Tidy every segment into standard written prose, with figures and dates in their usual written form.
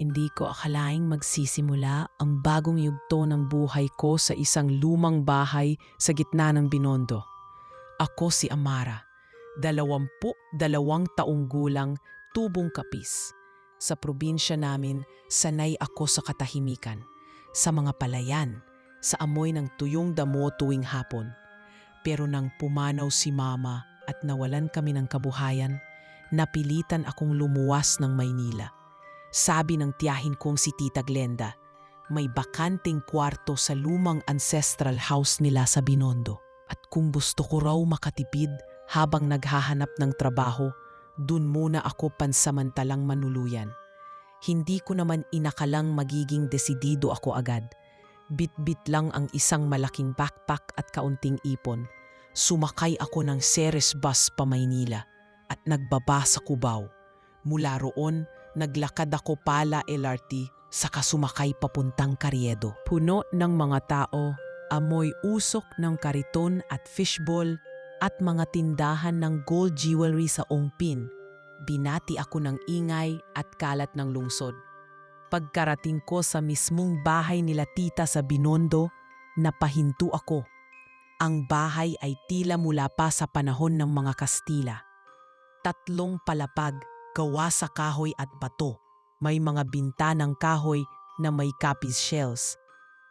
Hindi ko akalaing magsisimula ang bagong yugto ng buhay ko sa isang lumang bahay sa gitna ng Binondo. Ako si Amara, 22 taong gulang, tubong kapis. Sa probinsya namin, sanay ako sa katahimikan, sa mga palayan, sa amoy ng tuyong damo tuwing hapon. Pero nang pumanaw si Mama at nawalan kami ng kabuhayan, napilitan akong lumuwas ng Maynila. Sabi ng tiyahin kong si Tita Glenda, may bakanting kwarto sa lumang ancestral house nila sa Binondo. At kung gusto ko raw makatipid habang naghahanap ng trabaho, dun muna ako pansamantalang manuluyan. Hindi ko naman inakalang magiging desidido ako agad. Bit-bit lang ang isang malaking backpack at kaunting ipon. Sumakay ako ng Ceres bus pa Maynila at nagbaba sa Cubao. Mula roon, naglakad ako pala LRT saka sumakay papuntang Carriedo. Puno ng mga tao, amoy usok ng kariton at fishball at mga tindahan ng gold jewelry sa Ongpin. Binati ako ng ingay at kalat ng lungsod. Pagkarating ko sa mismong bahay nila tita sa Binondo, napahinto ako. Ang bahay ay tila mula pa sa panahon ng mga Kastila. 3 palapag, gawa sa kahoy at bato. May mga bintanang kahoy na may kapis shells.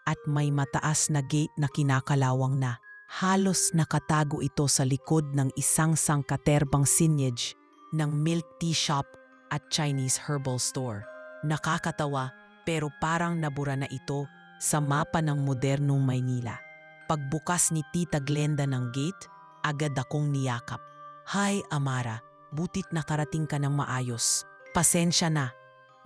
At may mataas na gate na kinakalawang na. Halos nakatago ito sa likod ng isang sangkaterbang signage ng milk tea shop at Chinese herbal store. Nakakatawa pero parang nabura na ito sa mapa ng modernong Maynila. Pagbukas ni Tita Glenda ng gate, agad akong niyakap. Hi Amara, butit nakarating ka ng maayos. Pasensya na,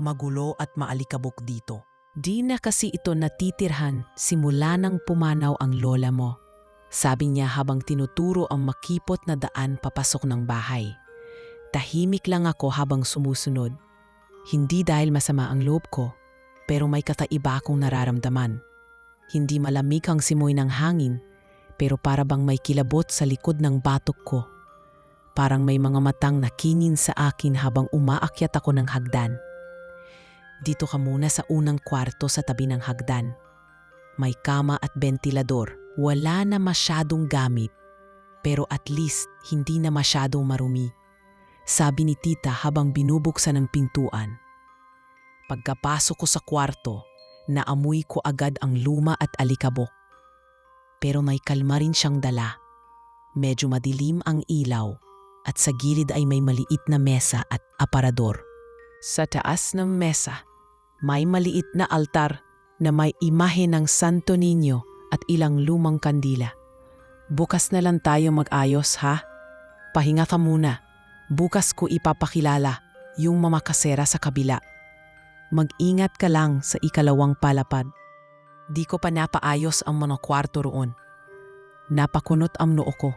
magulo at maalikabok dito. Di na kasi ito natitirhan simula nang pumanaw ang lola mo. Sabi niya habang tinuturo ang makipot na daan papasok ng bahay. Tahimik lang ako habang sumusunod. Hindi dahil masama ang loob ko, pero may kakaiba akong nararamdaman. Hindi malamig ang simoy ng hangin, pero para bang may kilabot sa likod ng batok ko. Parang may mga matang nakingin sa akin habang umaakyat ako ng hagdan. Dito ka muna sa unang kwarto sa tabi ng hagdan. May kama at bentilador. Wala na masyadong gamit, pero at least hindi na masyadong marumi. Sabi ni tita habang binubuksan ang pintuan. Pagkapasok ko sa kwarto, naamoy ko agad ang luma at alikabok. Pero may kalma rin siyang dala. Medyo madilim ang ilaw at sa gilid ay may maliit na mesa at aparador. Sa taas ng mesa, may maliit na altar na may imahe ng Santo Niño at ilang lumang kandila. Bukas na lang tayo mag-ayos ha? Pahinga ka muna. Bukas ko ipapakilala yung mamakasera sa kabila. Mag-ingat ka lang sa ikalawang palapad. Di ko pa napaayos ang mga kwarto roon. Napakunot ang noo ko.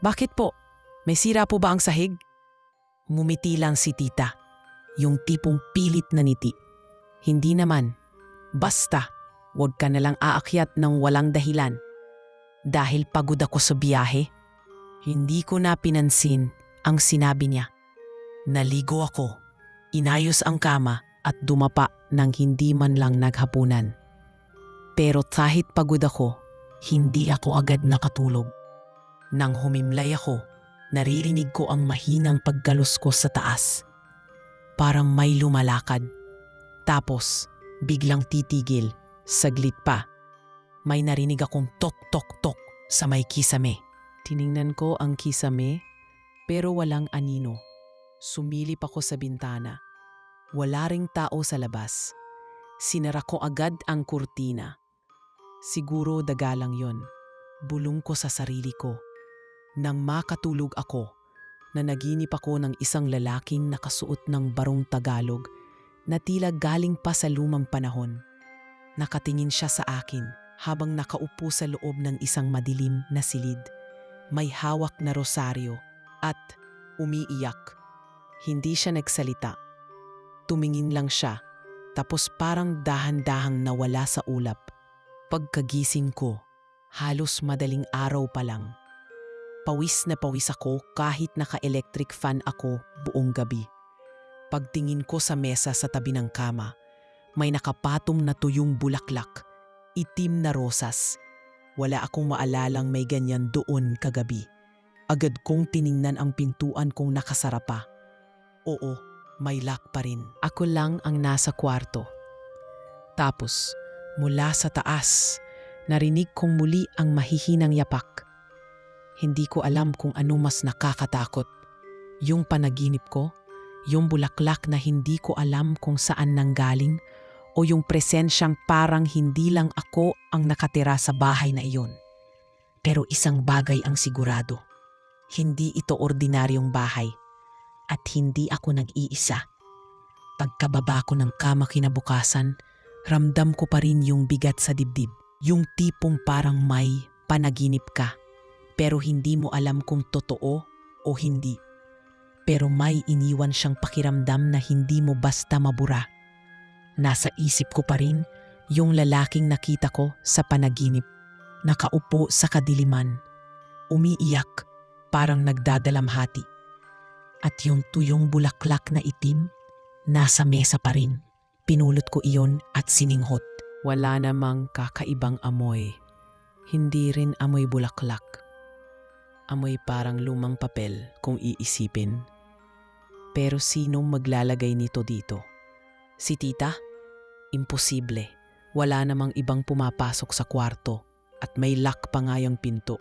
Bakit po? May sira po ba ang sahig? Ngumiti lang si tita. Yung tipong pilit na ngiti. Hindi naman. Basta, huwag ka nalang aakyat ng walang dahilan. Dahil pagod ako sa biyahe. Hindi ko na pinansin ang sinabi niya. Naligo ako, inayos ang kama at dumapa nang hindi man lang naghapunan. Pero kahit pagod ako, hindi ako agad nakatulog. Nang humimlay ako, naririnig ko ang mahinang paggalos ko sa taas. Parang may lumalakad. Tapos, biglang titigil, saglit pa. May narinig akong tok-tok-tok sa may kisame. Tiningnan ko ang kisame, pero walang anino. Sumilip ako sa bintana. Wala ring tao sa labas. Sinara ko agad ang kurtina. Siguro daga lang yon. Bulong ko sa sarili ko. Nang makatulog ako, nanaginip ako ng isang lalaking nakasuot ng barong Tagalog na tila galing pa sa lumang panahon. Nakatingin siya sa akin habang nakaupo sa loob ng isang madilim na silid. May hawak na rosaryo at umiiyak. Hindi siya nagsalita. Tumingin lang siya, tapos parang dahan-dahang nawala sa ulap. Pagkagising ko, halos madaling araw pa lang. Pawis na pawis ako kahit naka-electric fan ako buong gabi. Pagtingin ko sa mesa sa tabi ng kama, May nakapatong na tuyong bulaklak, itim na rosas. Wala akong maalalang may ganyan doon kagabi. Agad kong tiningnan ang pintuan kung nakasara pa. Oo, may lock pa rin. Ako lang ang nasa kwarto. Tapos, mula sa taas, narinig kong muli ang mahihinang yapak. Hindi ko alam kung ano mas nakakatakot. Yung panaginip ko, yung bulaklak na hindi ko alam kung saan nanggaling, o yung presensyang parang hindi lang ako ang nakatira sa bahay na iyon. Pero isang bagay ang sigurado. Hindi ito ordinaryong bahay. At hindi ako nag-iisa. Pagkababa ko ng kama kinabukasan, ramdam ko pa rin yung bigat sa dibdib. Yung tipong parang may panaginip ka, pero hindi mo alam kung totoo o hindi. Pero may iniwan siyang pakiramdam na hindi mo basta mabura. Nasa isip ko pa rin yung lalaking nakita ko sa panaginip. Nakaupo sa kadiliman, umiiyak, parang nagdadalamhati. At yung tuyong bulaklak na itim, nasa mesa pa rin. Pinulot ko iyon at sininghot. Wala namang kakaibang amoy. Hindi rin amoy bulaklak. Amoy parang lumang papel kung iisipin. Pero sinong maglalagay nito dito? Si tita? Imposible. Wala namang ibang pumapasok sa kwarto at may lock pa nga yung pinto.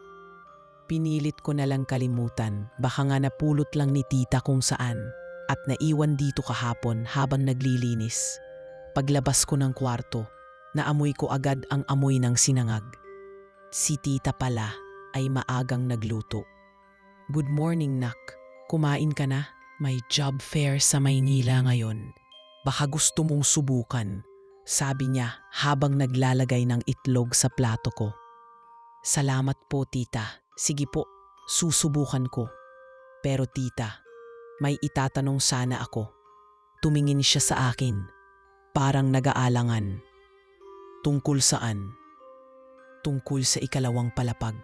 Pinilit ko na lang kalimutan, baka nga napulot lang ni tita kung saan at naiwan dito kahapon habang naglilinis. Paglabas ko ng kwarto, naamoy ko agad ang amoy ng sinangag. Si tita pala ay maagang nagluto. Good morning, nak. Kumain ka na? May job fair sa Maynila ngayon. Baka gusto mong subukan, sabi niya habang naglalagay ng itlog sa plato ko. Salamat po, tita. Sige po, susubukan ko. Pero tita, may itatanong sana ako. Tumingin siya sa akin, parang nag-aalangan. Tungkol saan? Tungkol sa ikalawang palapag.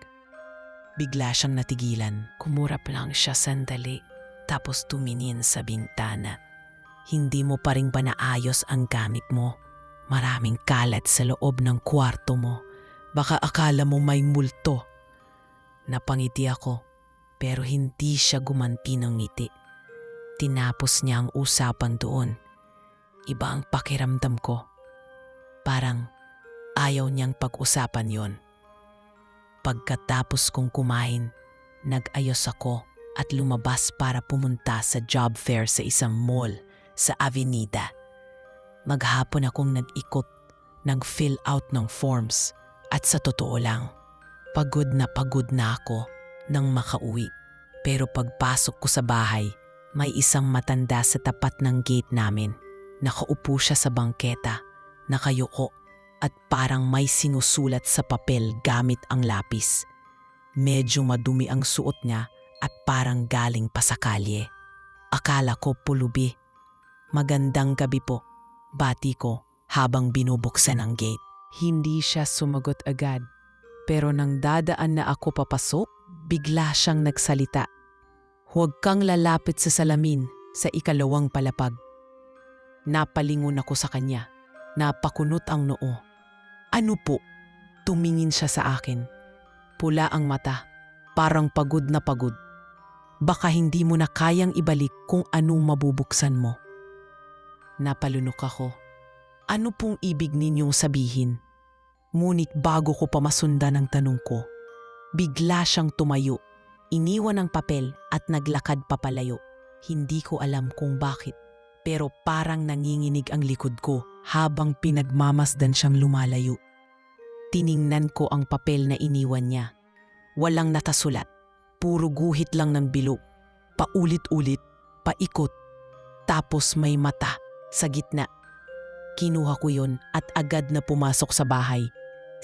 Bigla siyang natigilan. Kumurap lang siya sandali, tapos tumingin sa bintana. Hindi mo pa rin ba naayos ang gamit mo? Maraming kalat sa loob ng kwarto mo. Baka akala mo may multo. Napangiti ako, pero hindi siya gumanti ng ngiti. Tinapos niya ang usapan doon. Iba ang pakiramdam ko. Parang ayaw niyang pag-usapan yon. Pagkatapos kong kumain, nag-ayos ako at lumabas para pumunta sa job fair sa isang mall sa Avenida. Maghapon akong nag-ikot, nag-fill out ng forms at sa totoo lang, pagod na ako nang makauwi. Pero pagpasok ko sa bahay, may isang matanda sa tapat ng gate namin. Nakaupo siya sa bangketa, nakayuko at parang may sinusulat sa papel gamit ang lapis. Medyo madumi ang suot niya at parang galing pa sa kalye. Akala ko pulubi. Magandang gabi po, bati ko habang binubuksan ang gate. Hindi siya sumagot agad. Pero nang dadaan na ako papasok, bigla siyang nagsalita. Huwag kang lalapit sa salamin sa ikalawang palapag. Napalingon ako sa kanya. Napakunot ang noo. Ano po? Tumingin siya sa akin. Pula ang mata, parang pagod na pagod. Baka hindi mo na kayang ibalik kung anong mabubuksan mo. Napalunok ako. Ano pong ibig ninyong sabihin? Ngunit bago ko pa masundan ang tanong ko, bigla siyang tumayo, iniwan ang papel at naglakad papalayo. Hindi ko alam kung bakit, pero parang nanginginig ang likod ko habang pinagmamasdan siyang lumalayo. Tiningnan ko ang papel na iniwan niya. Walang nakasulat, puro guhit lang ng bilog. Paulit-ulit, paikot, tapos may mata sa gitna. Kinuha ko yon at agad na pumasok sa bahay.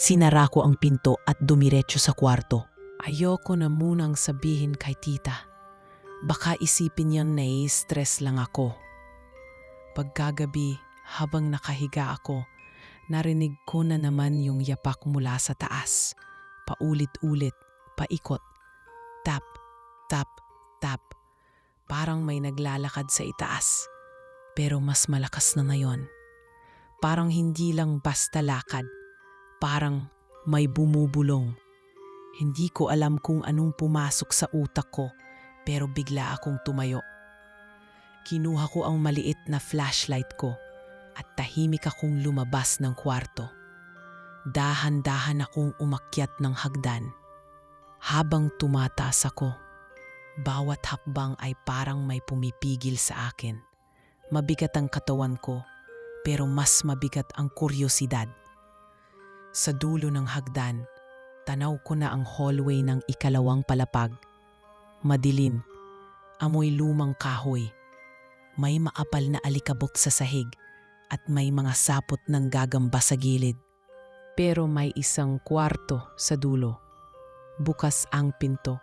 Sinara ko ang pinto at dumiretso sa kwarto. Ayoko na munang sabihin kay tita. Baka isipin niyang nai-stress lang ako. Pagkagabi, habang nakahiga ako, narinig ko na naman yung yapak mula sa taas. Paulit-ulit, paikot. Tap, tap, tap. Parang may naglalakad sa itaas. Pero mas malakas na ngayon. Parang hindi lang basta lakad. Parang may bumubulong. Hindi ko alam kung anong pumasok sa utak ko, pero bigla akong tumayo. Kinuha ko ang maliit na flashlight ko at tahimik akong lumabas ng kwarto. Dahan-dahan akong umakyat ng hagdan. Habang tumataas ako, bawat hakbang ay parang may pumipigil sa akin. Mabigat ang katawan ko, pero mas mabigat ang kuryosidad. Sa dulo ng hagdan, tanaw ko na ang hallway ng ikalawang palapag. Madilim, amoy lumang kahoy. May maapal na alikabok sa sahig at may mga sapot ng gagamba sa gilid. Pero may isang kwarto sa dulo. Bukas ang pinto.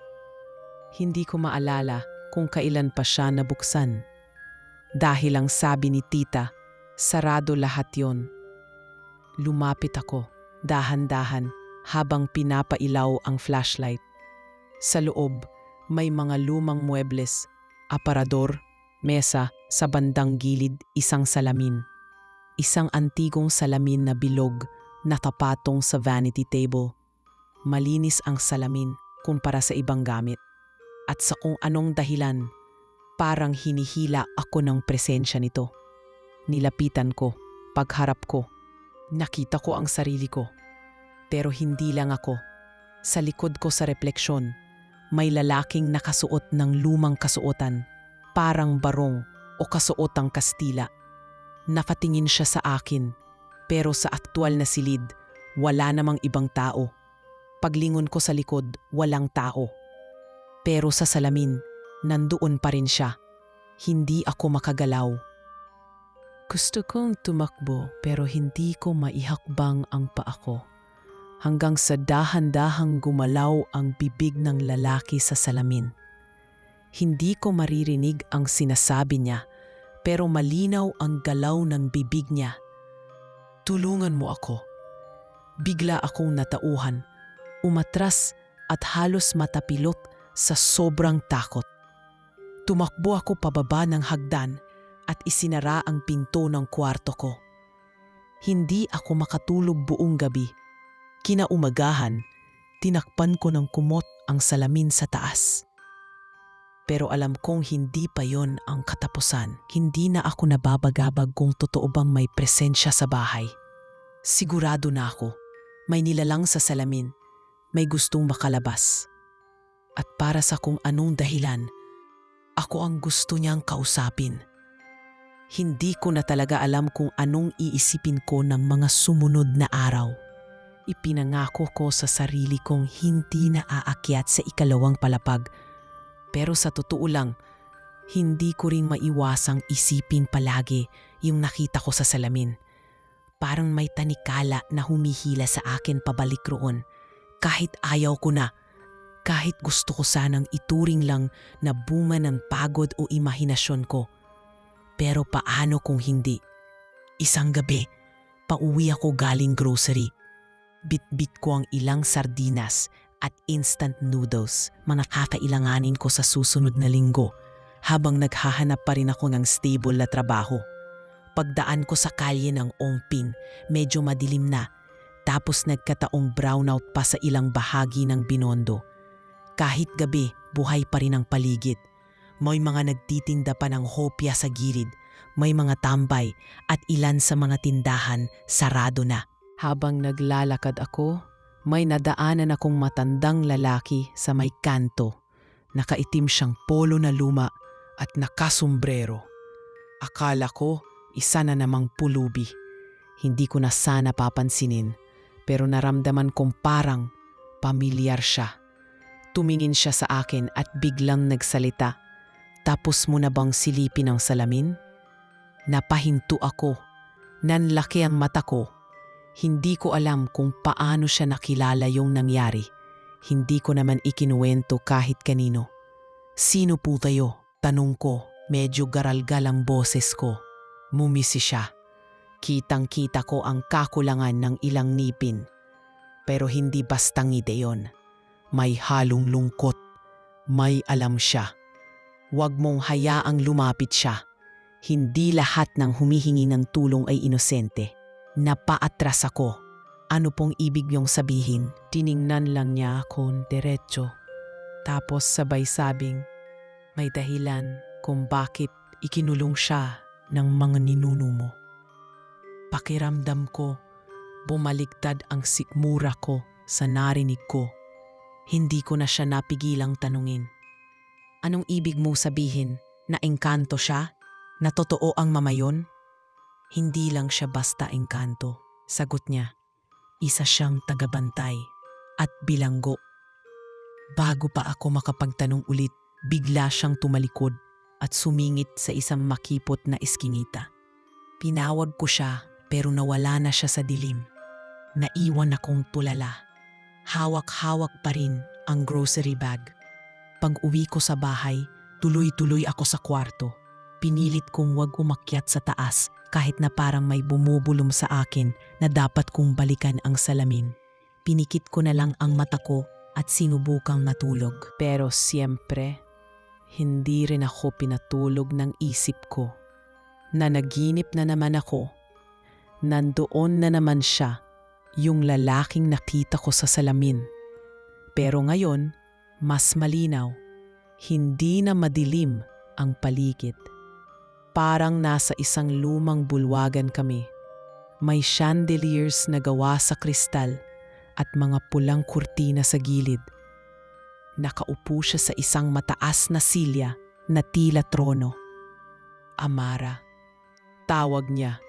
Hindi ko maalala kung kailan pa siya nabuksan. Dahil ang sabi ni tita, sarado lahat yon. Lumapit ako, dahan-dahan, habang pinapailaw ang flashlight. Sa loob, may mga lumang muebles, aparador, mesa, sa bandang gilid isang salamin. Isang antigong salamin na bilog, nakapatong sa vanity table. Malinis ang salamin kumpara sa ibang gamit. At sa kung anong dahilan, parang hinihila ako ng presensya nito. Nilapitan ko, pagharap ko. Nakita ko ang sarili ko. Pero hindi lang ako. Sa likod ko sa refleksyon, may lalaking nakasuot ng lumang kasuotan, parang barong o kasuotang Kastila. Nakatingin siya sa akin, pero sa aktual na silid, wala namang ibang tao. Paglingon ko sa likod, walang tao. Pero sa salamin, nandoon pa rin siya. Hindi ako makagalaw. Gusto kong tumakbo pero hindi ko maihakbang ang paa ko. Hanggang sa dahan-dahang gumalaw ang bibig ng lalaki sa salamin. Hindi ko maririnig ang sinasabi niya, pero malinaw ang galaw ng bibig niya. Tulungan mo ako. Bigla akong natauhan, umatras at halos matapilok sa sobrang takot. Tumakbo ako pababa ng hagdan at isinara ang pinto ng kwarto ko. Hindi ako makatulog buong gabi. Kinaumagahan, tinakpan ko ng kumot ang salamin sa taas. Pero alam kong hindi pa yon ang katapusan. Hindi na ako nababagabag kung totoo bang may presensya sa bahay. Sigurado na ako, may nilalang sa salamin, may gustong makalabas. At para sa kung anong dahilan, ako ang gusto niyang kausapin. Hindi ko na talaga alam kung anong iisipin ko ng mga sumunod na araw. Ipinangako ko sa sarili kong hindi na aakyat sa ikalawang palapag. Pero sa totoo lang, hindi ko rin maiwasang isipin palagi yung nakita ko sa salamin. Parang may tanikala na humihila sa akin pabalik roon. Kahit ayaw ko na. Kahit gusto ko sanang ituring lang na bunga ng pagod o imahinasyon ko. Pero paano kung hindi? Isang gabi, pauwi ako galing grocery. Bit-bit ko ang ilang sardinas at instant noodles, mga kakailanganin ko sa susunod na linggo, habang naghahanap pa rin ako ng stable na trabaho. Pagdaan ko sa kalye ng Ongpin, medyo madilim na, tapos nagkataong brownout pa sa ilang bahagi ng Binondo. Kahit gabi, buhay pa rin ang paligid. May mga nagtitinda pa ng hopya sa gilid, may mga tambay at ilan sa mga tindahan sarado na. Habang naglalakad ako, may nadaanan akong matandang lalaki sa may kanto. Nakaitim siyang polo na luma at nakasombrero. Akala ko isa na namang pulubi. Hindi ko na sana papansinin, pero naramdaman kong parang pamilyar siya. Tumingin siya sa akin at biglang nagsalita. Tapos mo na bang silipin ang salamin? Napahinto ako. Nanlaki ang mata ko. Hindi ko alam kung paano siya nakilala yung nangyari. Hindi ko naman ikinuwento kahit kanino. Sino po kayo? Tanong ko. Medyo garalgal ang boses ko. Mumisi siya. Kitang-kita ko ang kakulangan ng ilang ngipin. Pero hindi bastang ngiti yon. May halong lungkot. May alam siya. Huwag mong hayaang lumapit siya. Hindi lahat ng humihingi ng tulong ay inosente. Napaatras ako. Ano pong ibig niyong sabihin? Tiningnan lang niya akong diretso. Tapos sabay sabing, may dahilan kung bakit ikinulong siya ng mga ninuno mo. Pakiramdam ko, bumaligtad ang sikmura ko sa narinig ko. Hindi ko na siya napigilang tanungin. Anong ibig mo sabihin? Na engkanto siya? Na totoo ang mamayon? Hindi lang siya basta engkanto, sagot niya. Isa siyang tagabantay at bilanggo. Bago pa ako makapagtanong ulit, bigla siyang tumalikod at sumingit sa isang makipot na eskingita. Pinawag ko siya pero nawala na siya sa dilim. Naiwan akong tulala. Hawak-hawak pa rin ang grocery bag. Pag-uwi ko sa bahay, tuloy-tuloy ako sa kwarto. Pinilit kong wag umakyat sa taas kahit na parang may bumubulong sa akin na dapat kong balikan ang salamin. Pinikit ko na lang ang mata ko at sinubukang natulog. Pero siyempre, hindi rin ako pinatulog ng isip ko. Nanaginip na naman ako. Nandoon na naman siya, yung lalaking nakita ko sa salamin. Pero ngayon, mas malinaw. Hindi na madilim ang paligid. Parang nasa isang lumang bulwagan kami. May chandeliers na gawa sa kristal at mga pulang kurtina sa gilid. Nakaupo siya sa isang mataas na silya na tila trono. Amara, tawag niya.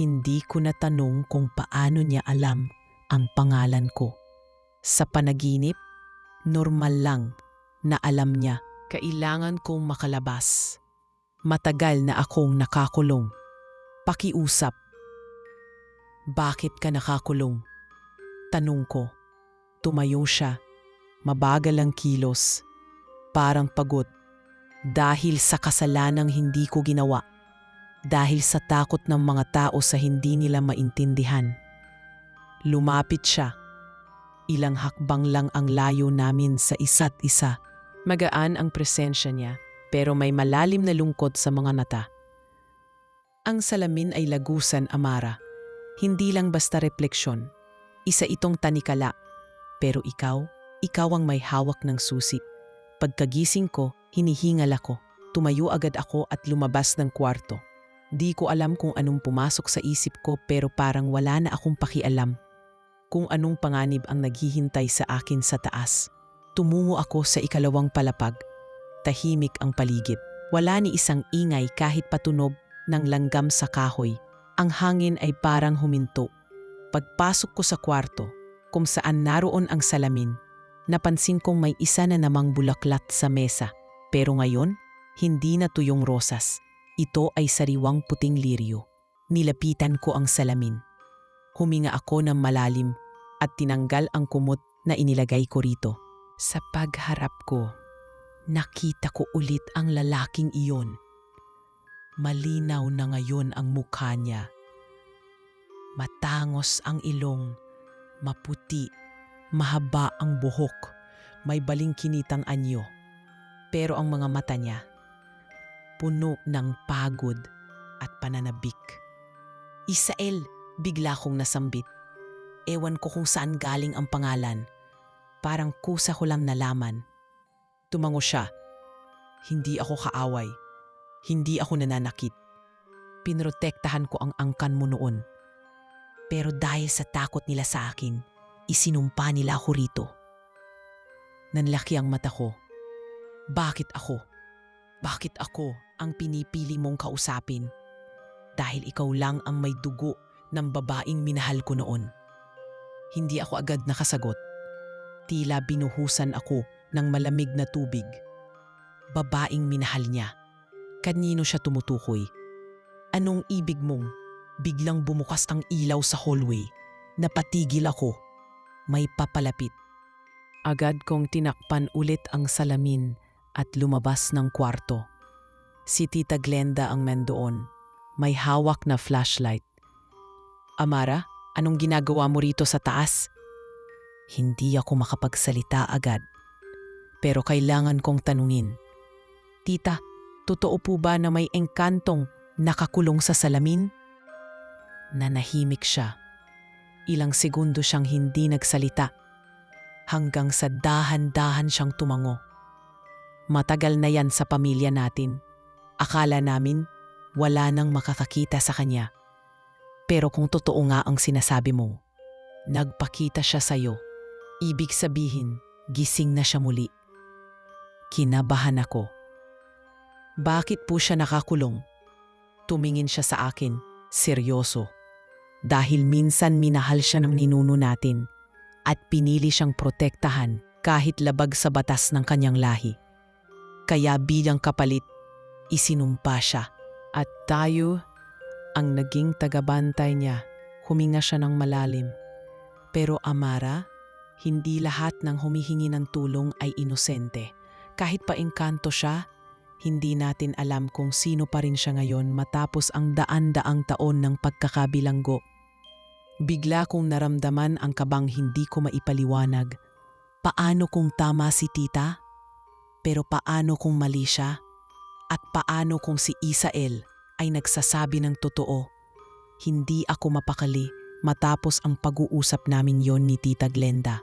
Hindi ko natanong kung paano niya alam ang pangalan ko. Sa panaginip, normal lang na alam niya kailangan kong makalabas. Matagal na akong nakakulong. Pakiusap. Bakit ka nakakulong? Tanong ko. Tumayo siya. Mabagal ang kilos. Parang pagod. Dahil sa kasalanang hindi ko ginawa. Dahil sa takot ng mga tao sa hindi nila maintindihan. Lumapit siya. Ilang hakbang lang ang layo namin sa isa't isa. Magaan ang presensya niya, pero may malalim na lungkot sa mga mata. Ang salamin ay lagusan, Amara. Hindi lang basta refleksyon. Isa itong tanikala. Pero ikaw ang may hawak ng susi. Pagkagising ko, hinihingal ako. Tumayo agad ako at lumabas ng kwarto. Di ko alam kung anong pumasok sa isip ko pero parang wala na akong pakialam. Kung anong panganib ang naghihintay sa akin sa taas. Tumungo ako sa ikalawang palapag. Tahimik ang paligid. Wala ni isang ingay kahit patunog ng langgam sa kahoy. Ang hangin ay parang huminto. Pagpasok ko sa kwarto, kung saan naroon ang salamin, napansin kong may isa na namang bulaklat sa mesa. Pero ngayon, hindi na tuyong rosas. Ito ay sariwang puting liryo. Nilapitan ko ang salamin. Huminga ako ng malalim at tinanggal ang kumot na inilagay ko rito. Sa pagharap ko, nakita ko ulit ang lalaking iyon. Malinaw na ngayon ang mukha niya. Matangos ang ilong, maputi, mahaba ang buhok, may balingkinitang anyo. Pero ang mga mata niya, puno ng pagod at pananabik. Isael, bigla kong nasambit. Ewan ko kung saan galing ang pangalan. Parang kusa ko lang nalaman. Tumango siya. Hindi ako kaaway. Hindi ako nananakit. Pinrotektahan ko ang angkan mo noon. Pero dahil sa takot nila sa akin, isinumpa nila ako rito. Nanlaki ang mata ko. Bakit ako? Bakit ako ang pinipili mong kausapin? Dahil ikaw lang ang may dugo ng babaeng minahal ko noon. Hindi ako agad nakasagot. Tila binuhusan ako ng malamig na tubig. Babaeng minahal niya. Kanino siya tumutukoy? Anong ibig mong? Biglang bumukas ang ilaw sa hallway. Napatigil ako. May papalapit. Agad kong tinakpan ulit ang salamin at lumabas ng kwarto. Si Tita Glenda ang mendoon. May hawak na flashlight. Amara, anong ginagawa mo rito sa taas? Hindi ako makapagsalita agad. Pero kailangan kong tanungin. Tita, totoo po ba na may engkantong nakakulong sa salamin? Nanahimik siya. Ilang segundo siyang hindi nagsalita hanggang sa dahan-dahan siyang tumango. Matagal na yan sa pamilya natin. Akala namin wala nang makakakita sa kanya. Pero kung totoo nga ang sinasabi mo, nagpakita siya sa'yo. Ibig sabihin, gising na siya muli. Kinabahan ako. Bakit po siya nakakulong? Tumingin siya sa akin, seryoso. Dahil minsan minahal siya ng ninuno natin at pinili siyang protektahan kahit labag sa batas ng kanyang lahi. Kaya bilang kapalit, isinumpa siya. At tayo, ang naging tagabantay niya, huminga siya ng malalim. Pero Amara, hindi lahat ng humihingi ng tulong ay inosente. Kahit pa engkanto siya, hindi natin alam kung sino pa rin siya ngayon matapos ang daan-daang taon ng pagkakabilanggo. Bigla kong naramdaman ang kabang hindi ko maipaliwanag. Paano kung tama si tita? Pero paano kung mali siya? At paano kung si Isael ay nagsasabi ng totoo? Hindi ako mapakali matapos ang pag-uusap namin yon ni Tita Glenda.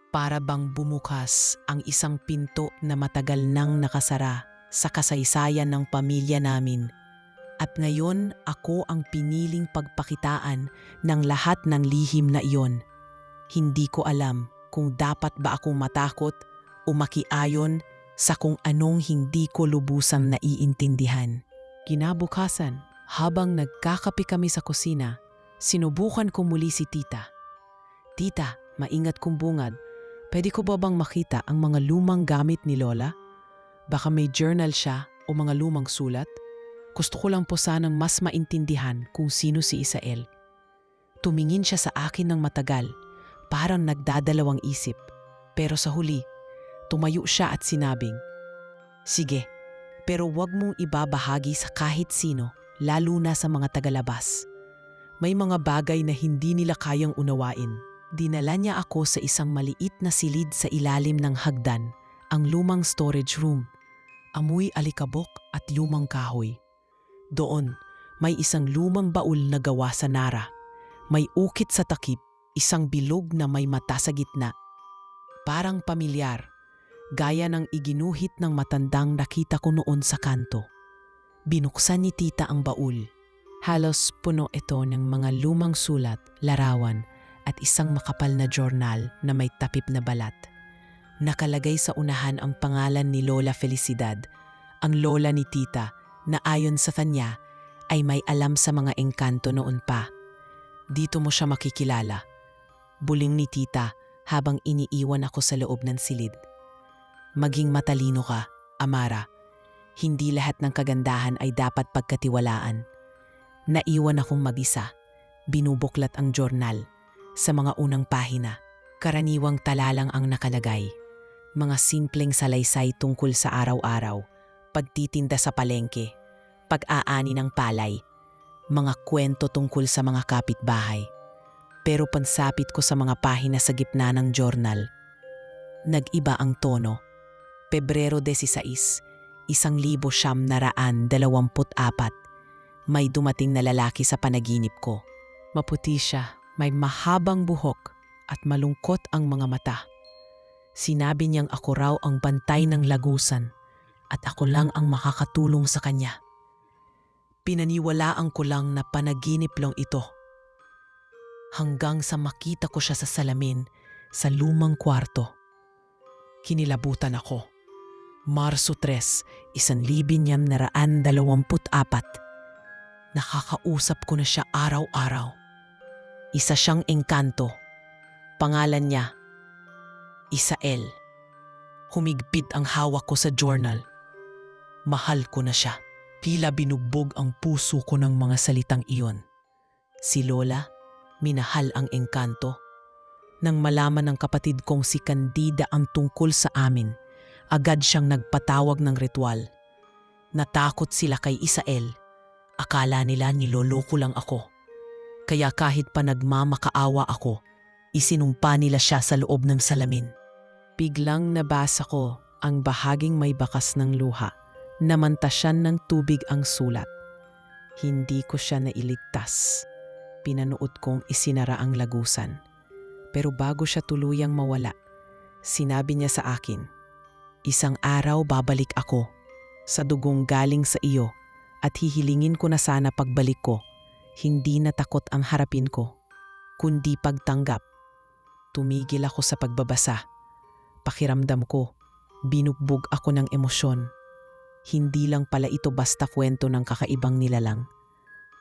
Para bang bumukas ang isang pinto na matagal nang nakasara sa kasaysayan ng pamilya namin. At ngayon ako ang piniling pagpakitaan ng lahat ng lihim na iyon. Hindi ko alam kung dapat ba akong matakot o makiayon sa kung anong hindi ko lubusang naiintindihan. Kinabukasan, habang nagkakape kami sa kusina, sinubukan ko muli si tita. Tita, maingat kong bungad. Pwede ko ba bang makita ang mga lumang gamit ni Lola? Baka may journal siya o mga lumang sulat? Gusto ko lang po sanang mas maintindihan kung sino si Isael. Tumingin siya sa akin ng matagal, parang nagdadalawang isip. Pero sa huli, tumayo siya at sinabing, "Sige, pero wag mong ibabahagi sa kahit sino, lalo na sa mga tagalabas. May mga bagay na hindi nila kayang unawain." Dinala niya ako sa isang maliit na silid sa ilalim ng hagdan, ang lumang storage room. Amoy alikabok at lumang kahoy. Doon, may isang lumang baul na gawa sa nara. May ukit sa takip, isang bilog na may mata sa gitna. Parang pamilyar, gaya ng iginuhit ng matandang nakita ko noon sa kanto. Binuksan ni tita ang baul. Halos puno ito ng mga lumang sulat, larawan, at isang makapal na journal na may tapip na balat. Nakalagay sa unahan ang pangalan ni Lola Felicidad, ang lola ni tita, na ayon sa kanya ay may alam sa mga engkanto noon pa. "Dito mo siya makikilala," buling ni tita habang iniiwan ako sa loob ng silid. "Maging matalino ka, Amara. Hindi lahat ng kagandahan ay dapat pagkatiwalaan." Naiwan akong mabisa. Binubuklat ang journal. Sa mga unang pahina, karaniwang tala lang ang nakalagay. Mga simpleng salaysay tungkol sa araw-araw, pagtitinda sa palengke, pag-aani ng palay, mga kwento tungkol sa mga kapitbahay. Pero pansapit ko sa mga pahina sa gitna ng journal, nag-iba ang tono. Pebrero 16, 1924, may dumating na lalaki sa panaginip ko. Maputi siya, may mahabang buhok at malungkot ang mga mata. Sinabi niyang ako raw ang bantay ng lagusan at ako lang ang makakatulong sa kanya. Pinaniwalaan ko lang na panaginip lang ito. Hanggang sa makita ko siya sa salamin sa lumang kwarto. Kinilabutan ako. Marso 3, 1924. Nakakausap ko na siya araw-araw. Isa siyang engkanto. Pangalan niya, Isael. Humigpit ang hawak ko sa journal. Mahal ko na siya. Tila binugbog ang puso ko ng mga salitang iyon. Si Lola, minahal ang engkanto. Nang malaman ng kapatid kong si Candida ang tungkol sa amin, agad siyang nagpatawag ng ritual. Natakot sila kay Isael. Akala nila niloloko lang ako. Kaya kahit pa nagmamakaawa ako, isinumpa nila siya sa loob ng salamin. Biglang nabasa ko ang bahaging may bakas ng luha. Namantasyan ng tubig ang sulat. Hindi ko siya nailigtas. pinanood kong isinara ang lagusan. Pero bago siya tuluyang mawala, sinabi niya sa akin, "Isang araw babalik ako sa dugong galing sa iyo at hihilingin ko na sana pagbalik ko, hindi na takot ang harapin ko, kundi pagtanggap." Tumigil ako sa pagbabasa. Pakiramdam ko, binugbog ako ng emosyon. Hindi lang pala ito basta kwento ng kakaibang nilalang.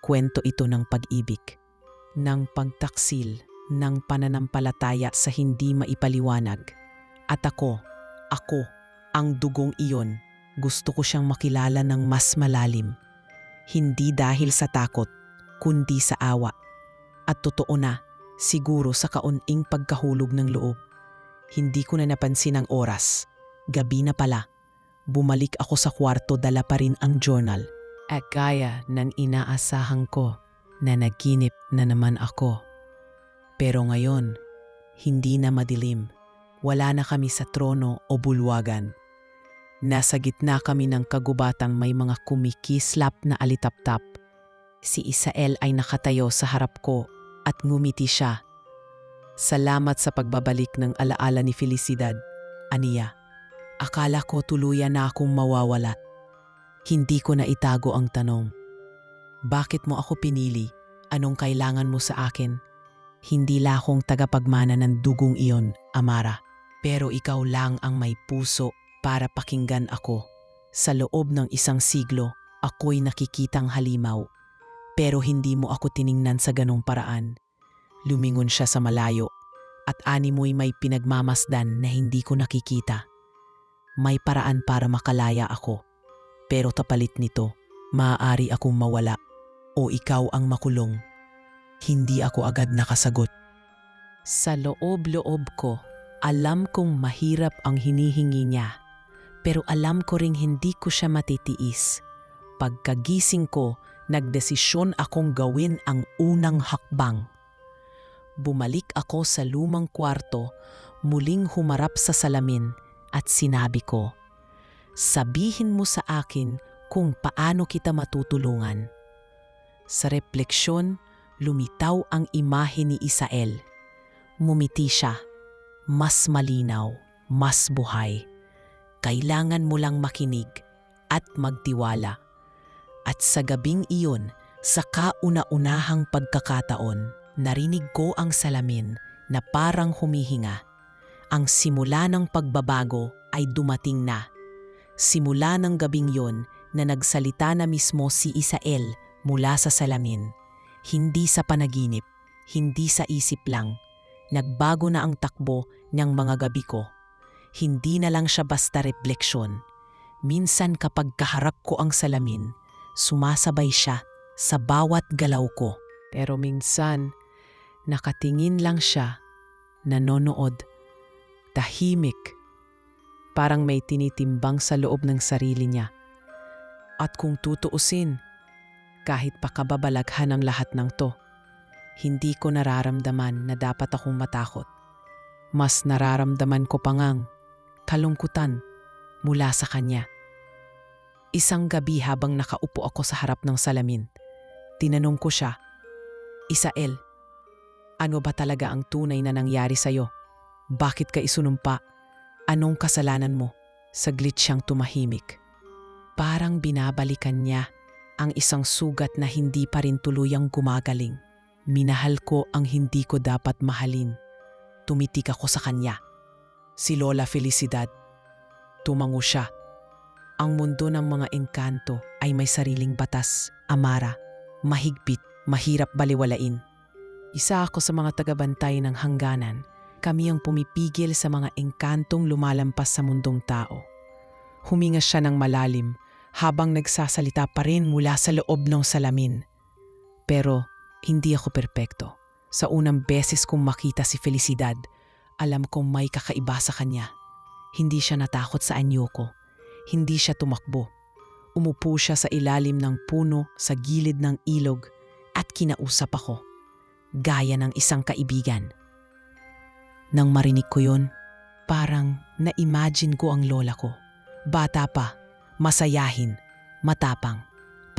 Kwento ito ng pag-ibig, ng pagtaksil, ng pananampalataya sa hindi maipaliwanag. At ako, ang dugong iyon, gusto ko siyang makilala ng mas malalim. Hindi dahil sa takot, kundi sa awa. At totoo na, siguro sa kaunting pagkahulog ng loob. Hindi ko na napansin ang oras. Gabi na pala. Bumalik ako sa kwarto, dala pa rin ang journal. At gaya ng inaasahan ko na naginip na naman ako. Pero ngayon, hindi na madilim. Wala na kami sa trono o bulwagan. Nasa gitna kami ng kagubatang may mga kumikislap na alitaptap. Si Isael ay nakatayo sa harap ko at ngumiti siya. "Salamat sa pagbabalik ng alaala ni Felicidad," aniya. Akala ko tuluyan na akong mawawala. Hindi ko na itago ang tanong. "Bakit mo ako pinili? Anong kailangan mo sa akin?" Hindi la akong tagapagmana ng dugong iyon, Amara. Pero ikaw lang ang may puso para pakinggan ako. Sa loob ng 1 siglo, ako'y nakikitang halimaw. Pero hindi mo ako tiningnan sa ganong paraan. Lumingon siya sa malayo at animoy may pinagmamasdan na hindi ko nakikita. May paraan para makalaya ako. Pero kapalit nito, maaari akong mawala o ikaw ang makulong. Hindi ako agad nakasagot. Sa loob-loob ko, alam kong mahirap ang hinihingi niya. Pero alam ko ring hindi ko siya matitiis. Pagkagising ko, nagdesisyon akong gawin ang unang hakbang. Bumalik ako sa lumang kwarto, muling humarap sa salamin at sinabi ko, "Sabihin mo sa akin kung paano kita matutulungan." Sa refleksyon, lumitaw ang imahe ni Isael. Ngumiti siya, mas malinaw, mas buhay. Kailangan mo lang makinig at magtiwala. At sa gabing iyon, sa kauna-unahang pagkakataon, narinig ko ang salamin na parang humihinga. Ang simula ng pagbabago ay dumating na. Simula ng gabing yon na nagsalita na mismo si Isael mula sa salamin. Hindi sa panaginip, hindi sa isip lang. Nagbago na ang takbo ng mga gabi ko. Hindi na lang siya basta refleksyon. Minsan kapag kaharap ko ang salamin, sumasabay siya sa bawat galaw ko. Pero minsan, nakatingin lang siya, nanonood, tahimik, parang may tinitimbang sa loob ng sarili niya. At kung tutuusin, kahit pakababalaghan ang lahat ng to, hindi ko nararamdaman na dapat akong matakot. Mas nararamdaman ko pangang kalungkutan mula sa kanya. Isang gabi habang nakaupo ako sa harap ng salamin, tinanong ko siya, "Isael, ano ba talaga ang tunay na nangyari sa'yo? Bakit ka isunumpa? Anong kasalanan mo?" Saglit siyang tumahimik. Parang binabalikan niya ang isang sugat na hindi pa rin tuluyang gumagaling. Minahal ko ang hindi ko dapat mahalin. Tumitik ako sa kanya. "Si Lola Felicidad." Tumango siya. "Ang mundo ng mga engkanto ay may sariling batas, Amara. Mahigpit, mahirap baliwalain. Isa ako sa mga tagabantay ng hangganan. Kami ang pumipigil sa mga engkantong lumalampas sa mundong tao." Huminga siya ng malalim habang nagsasalita pa rin mula sa loob ng salamin. "Pero hindi ako perpekto. Sa unang beses kong makita si Felicidad, alam kong may kakaiba sa kanya. Hindi siya natakot sa anyo ko. Hindi siya tumakbo. Umupo siya sa ilalim ng puno sa gilid ng ilog at kinausap ako, gaya ng isang kaibigan." Nang marinig ko yun, parang na-imagine ko ang lola ko. Bata pa, masayahin, matapang,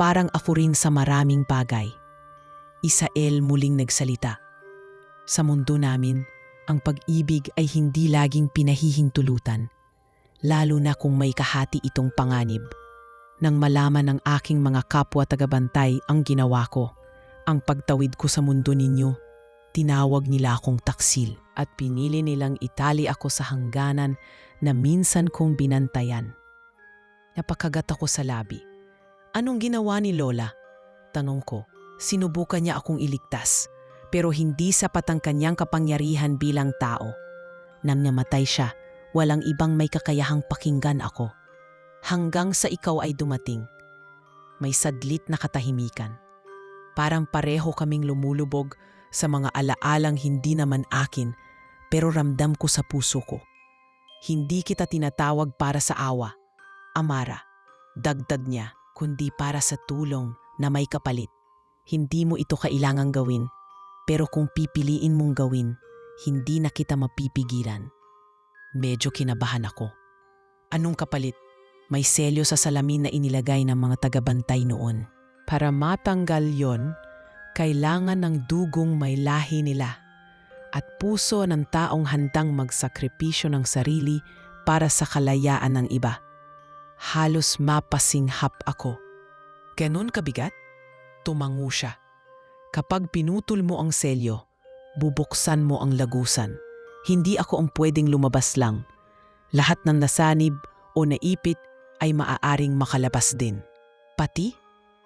parang afurin sa maraming bagay. Isael muling nagsalita. Sa mundo namin, ang pag-ibig ay hindi laging pinahihintulutan, lalo na kung may kahati itong panganib. Nang malaman ng aking mga kapwa tagabantay ang ginawa ko, ang pagtawid ko sa mundo ninyo, tinawag nila akong taksil at pinili nilang itali ako sa hangganan na minsan kong binantayan. Napakagat ako sa labi. Anong ginawa ni Lola? Tanong ko. Sinubukan niya akong iligtas, pero hindi sapat ang kanyang kapangyarihan bilang tao. Nang namatay siya, walang ibang may kakayahang pakinggan ako. Hanggang sa ikaw ay dumating. May sadlit na katahimikan. Parang pareho kaming lumulubog sa mga alaalang hindi naman akin, pero ramdam ko sa puso ko. Hindi kita tinatawag para sa awa, Amara. Dagdag niya, kundi para sa tulong na may kapalit. Hindi mo ito kailangang gawin, pero kung pipiliin mong gawin, hindi na kita mapipigilan. Medyo kinabahan ako. Anong kapalit? May selyo sa salamin na inilagay ng mga tagabantay noon. Para matanggal yon, kailangan ng dugong may lahi nila at puso ng taong handang magsakripisyo ng sarili para sa kalayaan ng iba. Halos mapasinghap ako. Ganon kabigat? Tumango siya. Kapag pinutol mo ang selyo, bubuksan mo ang lagusan. Hindi ako ang pwedeng lumabas lang. Lahat ng nasanib o naipit ay maaaring makalabas din. Pati?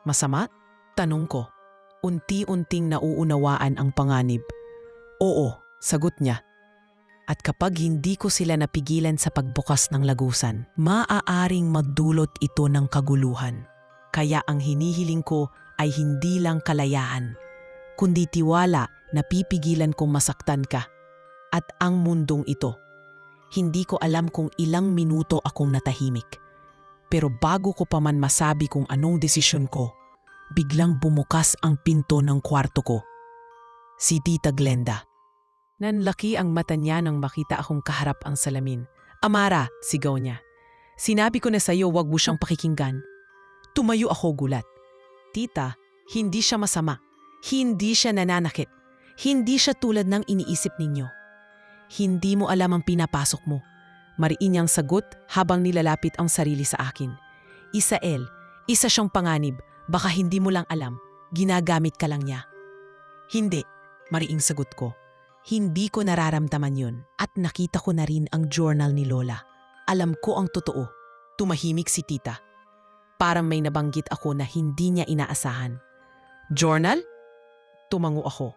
Masama? Tanong ko. Unti-unting nauunawaan ang panganib. Oo, sagot niya. At kapag hindi ko sila napigilan sa pagbukas ng lagusan, maaaring magdulot ito ng kaguluhan. Kaya ang hinihiling ko ay hindi lang kalayaan, kundi tiwala na pipigilan kong masaktan ka. At ang mundong ito, hindi ko alam kung ilang minuto akong natahimik. Pero bago ko pa man masabi kung anong desisyon ko, biglang bumukas ang pinto ng kwarto ko. Si Tita Glenda. Nanlaki ang mata niya nang makita akong kaharap ang salamin. Amara, sigaw niya. Sinabi ko na sa'yo wag mo siyang pakikinggan. Tumayo ako gulat. Tita, hindi siya masama. Hindi siya nananakit. Hindi siya tulad ng iniisip ninyo. Hindi mo alam ang pinapasok mo. Mariin niyang sagot habang nilalapit ang sarili sa akin. Isael, isa siyang panganib. Baka hindi mo lang alam. Ginagamit ka lang niya. Hindi, mariing sagot ko. Hindi ko nararamdaman yun at nakita ko na rin ang journal ni Lola. Alam ko ang totoo. Tumahimik si Tita. Parang may nabanggit ako na hindi niya inaasahan. Journal? Tumango ako.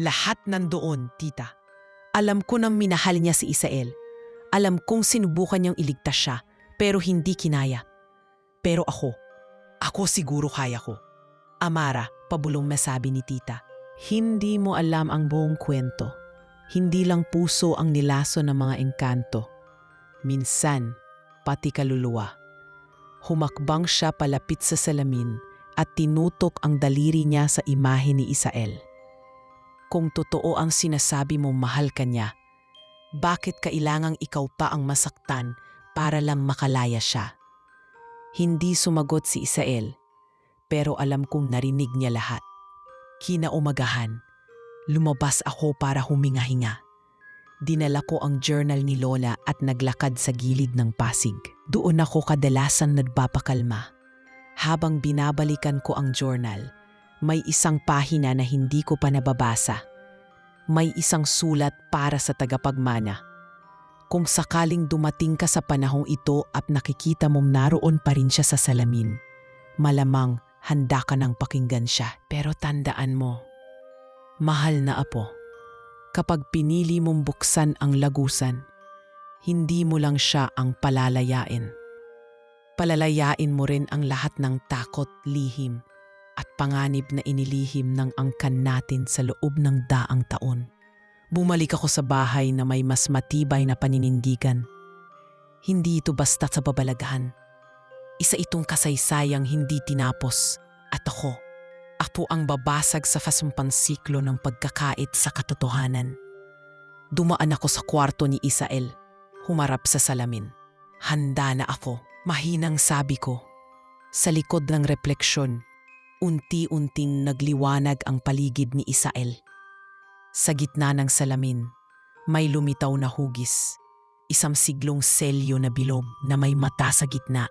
Lahat nandoon, Tita. Alam ko nang minahal niya si Isael. Alam kong sinubukan niyang iligtas siya, pero hindi kinaya. Pero ako siguro kaya ko. Amara, pabulong masabi ni Tita. Hindi mo alam ang buong kwento. Hindi lang puso ang nilaso ng mga engkanto. Minsan, pati kaluluwa. Humakbang siya palapit sa salamin at tinutok ang daliri niya sa imahe ni Isael. Kung totoo ang sinasabi mong mahal ka niya, bakit kailangang ikaw pa ang masaktan para lang makalaya siya? Hindi sumagot si Isael, pero alam kong narinig niya lahat. Kinaumagahan, lumabas ako para huminga-hinga. Dinala ko ang journal ni Lola at naglakad sa gilid ng pasig. Doon ako kadalasan nagpapakalma. Habang binabalikan ko ang journal, may isang pahina na hindi ko pa nababasa. May isang sulat para sa tagapagmana. Kung sakaling dumating ka sa panahong ito at nakikita mong naroon pa rin siya sa salamin, malamang handa ka nang pakinggan siya. Pero tandaan mo, mahal na apo, kapag pinili mong buksan ang lagusan, hindi mo lang siya ang palalayain. Palalayain mo rin ang lahat ng takot, lihim, at panganib na inilihim ng angkan natin sa loob ng daang taon. Bumalik ako sa bahay na may mas matibay na paninindigan. Hindi ito basta sa babalaghan. Isa itong kasaysayang hindi tinapos. At ako ang babasag sa fasumpang siklo ng pagkakait sa katotohanan. Dumaan ako sa kwarto ni Isael. Humarap sa salamin. Handa na ako. Mahinang sabi ko. Sa likod ng refleksyon, Unti-unting nagliwanag ang paligid ni Isael. Sa gitna ng salamin, may lumitaw na hugis. Isang siglong selyo na bilog na may mata sa gitna.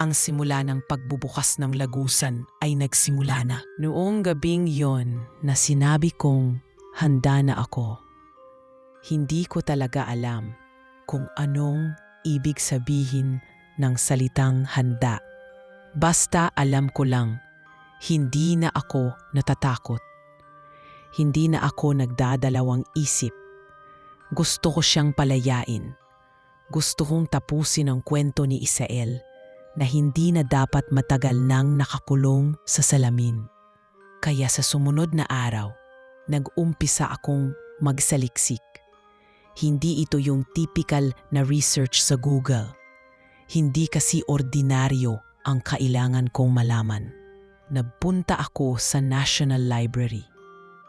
Ang simula ng pagbubukas ng lagusan ay nagsimula na. Noong gabing yon na sinabi kong handa na ako, hindi ko talaga alam kung anong ibig sabihin ng salitang handa. Basta alam ko lang, hindi na ako natatakot. Hindi na ako nagdadalawang isip. Gusto ko siyang palayain. Gusto kong tapusin ang kwento ni Isael na hindi na dapat matagal nang nakakulong sa salamin. Kaya sa sumunod na araw, nag-umpisa akong magsaliksik. Hindi ito yung typical na research sa Google. Hindi kasi ordinaryo ang kailangan kong malaman. Nagpunta ako sa National Library,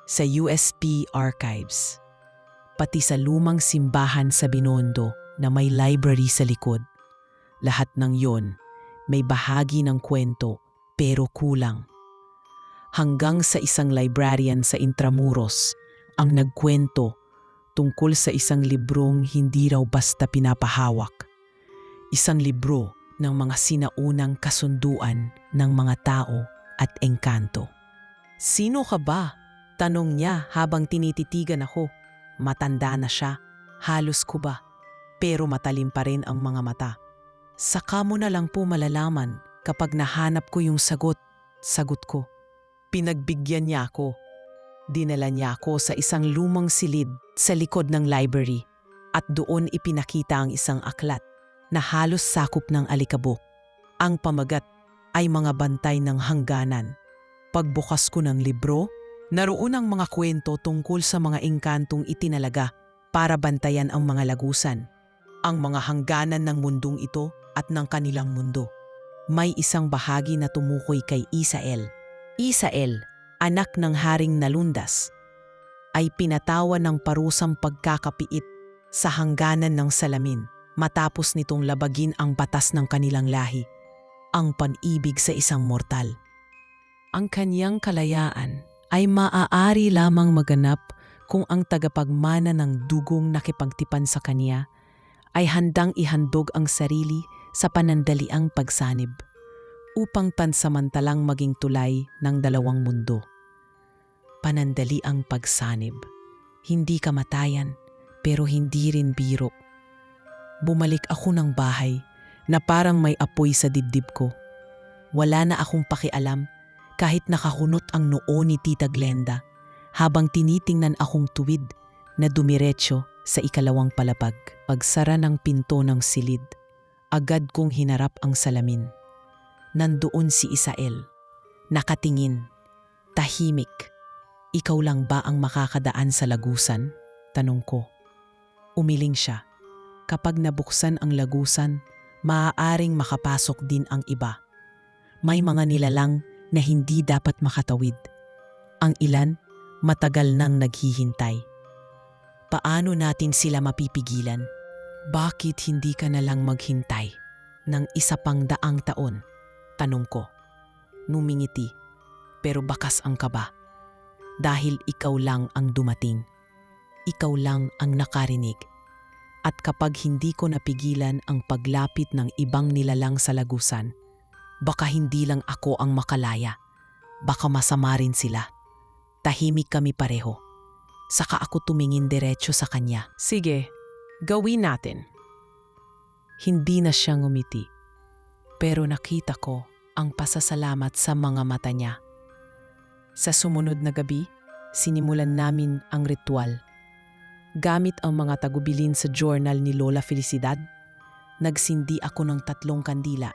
sa USP Archives, pati sa lumang simbahan sa Binondo na may library sa likod. Lahat ng yon may bahagi ng kwento pero kulang. Hanggang sa isang librarian sa Intramuros ang nagkwento tungkol sa isang librong hindi raw basta pinapahawak. Isang libro ng mga sinaunang kasunduan ng mga tao at engkanto. Sino ka ba? Tanong niya habang tinititigan ako. Matanda na siya, halos kuba, pero matalim pa rin ang mga mata. Saka mo na lang po malalaman kapag nahanap ko yung sagot ko. Pinagbigyan niya ako. Dinala niya ako sa isang lumang silid sa likod ng library at doon ipinakita ang isang aklat na halos sakop ng alikabok. Ang pamagat ay mga bantay ng hangganan. Pagbukas ko ng libro, naroon ang mga kwento tungkol sa mga engkantong itinalaga para bantayan ang mga lagusan, ang mga hangganan ng mundong ito at ng kanilang mundo. May isang bahagi na tumukoy kay Isael. Isael, anak ng Haring Nalundas, ay pinatawan ng parusang pagkakapiit sa hangganan ng salamin matapos nitong labagin ang batas ng kanilang lahi, ang pan-ibig sa isang mortal. Ang kanyang kalayaan ay maaari lamang maganap kung ang tagapagmana ng dugong nakipagtipan sa kanya ay handang ihandog ang sarili sa panandaliang pagsanib upang pansamantalang maging tulay ng dalawang mundo. Panandaliang pagsanib, hindi kamatayan pero hindi rin biro. Bumalik ako ng bahay na parang may apoy sa dibdib ko. Wala na akong pakialam kahit nakahunot ang noo ni Tita Glenda habang tinitingnan akong tuwid na dumiretso sa ikalawang palapag. Pagsara ng pinto ng silid, agad kong hinarap ang salamin. Nandoon si Isael, nakatingin, tahimik. Ikaw lang ba ang makakadaan sa lagusan? Tanong ko. Umiling siya. Kapag nabuksan ang lagusan, maaaring makapasok din ang iba. May mga nilalang na hindi dapat makatawid. Ang ilan, matagal nang naghihintay. Paano natin sila mapipigilan? Bakit hindi ka na lang maghintay ng 100 taon? Tanong ko. Numingiti, pero bakas ang kaba. Dahil ikaw lang ang dumating. Ikaw lang ang nakarinig. At kapag hindi ko napigilan ang paglapit ng ibang nilalang sa lagusan, baka hindi lang ako ang makalaya. Baka masama rin sila. Tahimik kami pareho. Saka ako tumingin diretso sa kanya. Sige, gawin natin. Hindi na siya ngumiti. Pero nakita ko ang pasasalamat sa mga mata niya. Sa sumunod na gabi, sinimulan namin ang ritual. Gamit ang mga tagubilin sa journal ni Lola Felicidad, nagsindi ako ng 3 kandila.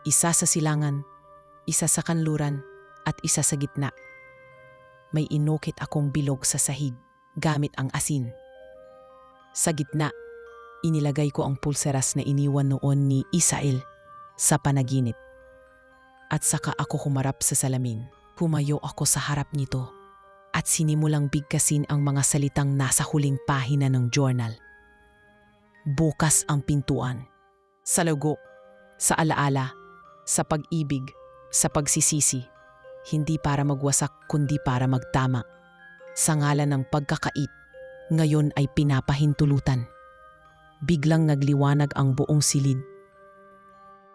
Isa sa silangan, isa sa kanluran, at isa sa gitna. May inukit akong bilog sa sahig gamit ang asin. Sa gitna, inilagay ko ang pulseras na iniwan noon ni Isael sa panaginip. At saka ako humarap sa salamin. Pumayo ako sa harap nito at sinimulang bigkasin ang mga salitang nasa huling pahina ng journal. Bukas ang pintuan. Sa lago, sa alaala, sa pag-ibig, sa pagsisisi. Hindi para magwasak kundi para magtama. Sa ngalan ng pagkakait, ngayon ay pinapahintulutan. Biglang nagliwanag ang buong silid.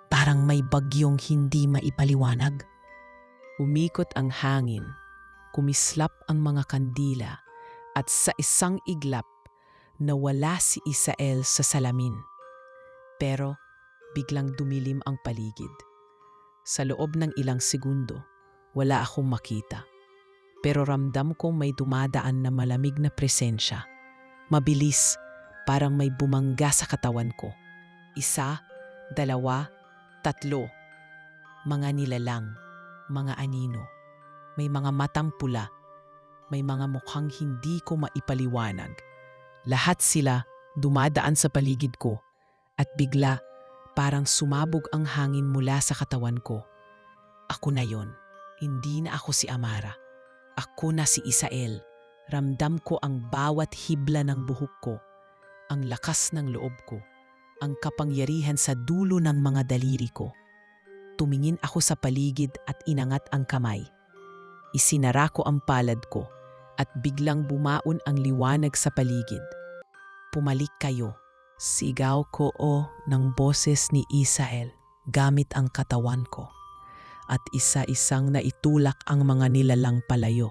Parang may bagyong hindi maipaliwanag. Umikot ang hangin, kumislap ang mga kandila at sa isang iglap nawala si Isael sa salamin. Pero biglang dumilim ang paligid. Sa loob ng ilang segundo, wala akong makita. Pero ramdam kong may dumadaan na malamig na presensya. Mabilis, parang may bumangga sa katawan ko. 1, 2, 3. Mga nilalang, mga anino. May mga matang pula. May mga mukhang hindi ko maipaliwanag. Lahat sila dumadaan sa paligid ko at bigla parang sumabog ang hangin mula sa katawan ko. Ako na yon. Hindi na ako si Amara. Ako na si Isael. Ramdam ko ang bawat hibla ng buhok ko, ang lakas ng loob ko, ang kapangyarihan sa dulo ng mga daliri ko. Tumingin ako sa paligid at inangat ang kamay. Isinara ko ang palad ko at biglang bumaon ang liwanag sa paligid. Pumalik kayo, sigaw ko ng boses ni Isael gamit ang katawan ko. At isa-isang naitulak ang mga nilalang palayo.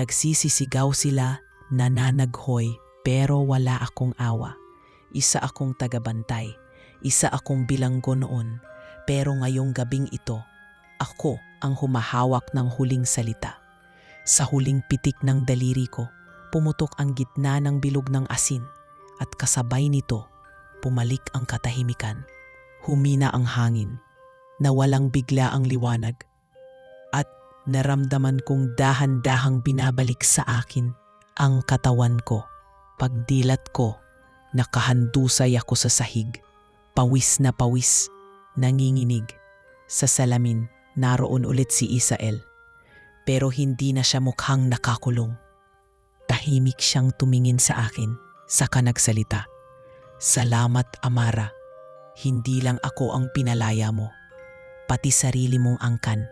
Nagsisisigaw sila, nananaghoy, pero wala akong awa. Isa akong tagabantay, isa akong bilanggo noon, pero ngayong gabing ito, ako ang humahawak ng huling salita. Sa huling pitik ng daliri ko, pumutok ang gitna ng bilog ng asin at kasabay nito, pumalik ang katahimikan. Humina ang hangin. Nawalang bigla ang liwanag at naramdaman kong dahan-dahang binabalik sa akin ang katawan ko. Pagdilat ko, nakahandusay ako sa sahig. Pawis na pawis, nanginginig. Sa salamin, naroon ulit si Isael. Pero hindi na siya mukhang nakakulong. Tahimik siyang tumingin sa akin, saka nagsalita. Salamat, Amara. Hindi lang ako ang pinalaya mo, pati sarili mong angkan.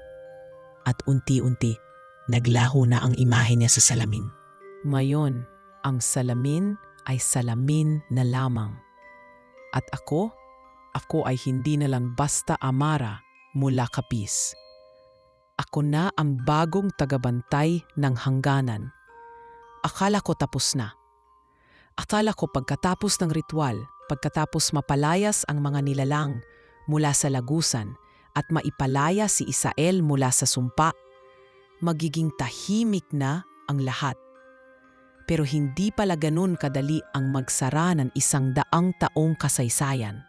At unti-unti, naglaho na ang imahe niya sa salamin. Ngayon, ang salamin ay salamin na lamang. At ako ay hindi na lang basta Amara mula Capiz. Ako na ang bagong tagabantay ng hangganan. Akala ko tapos na. Akala ko pagkatapos ng ritual, pagkatapos mapalayas ang mga nilalang mula sa lagusan, at maipalaya si Isael mula sa sumpa, magiging tahimik na ang lahat. Pero hindi pala ganun kadali ang magsara ng 100 taong kasaysayan.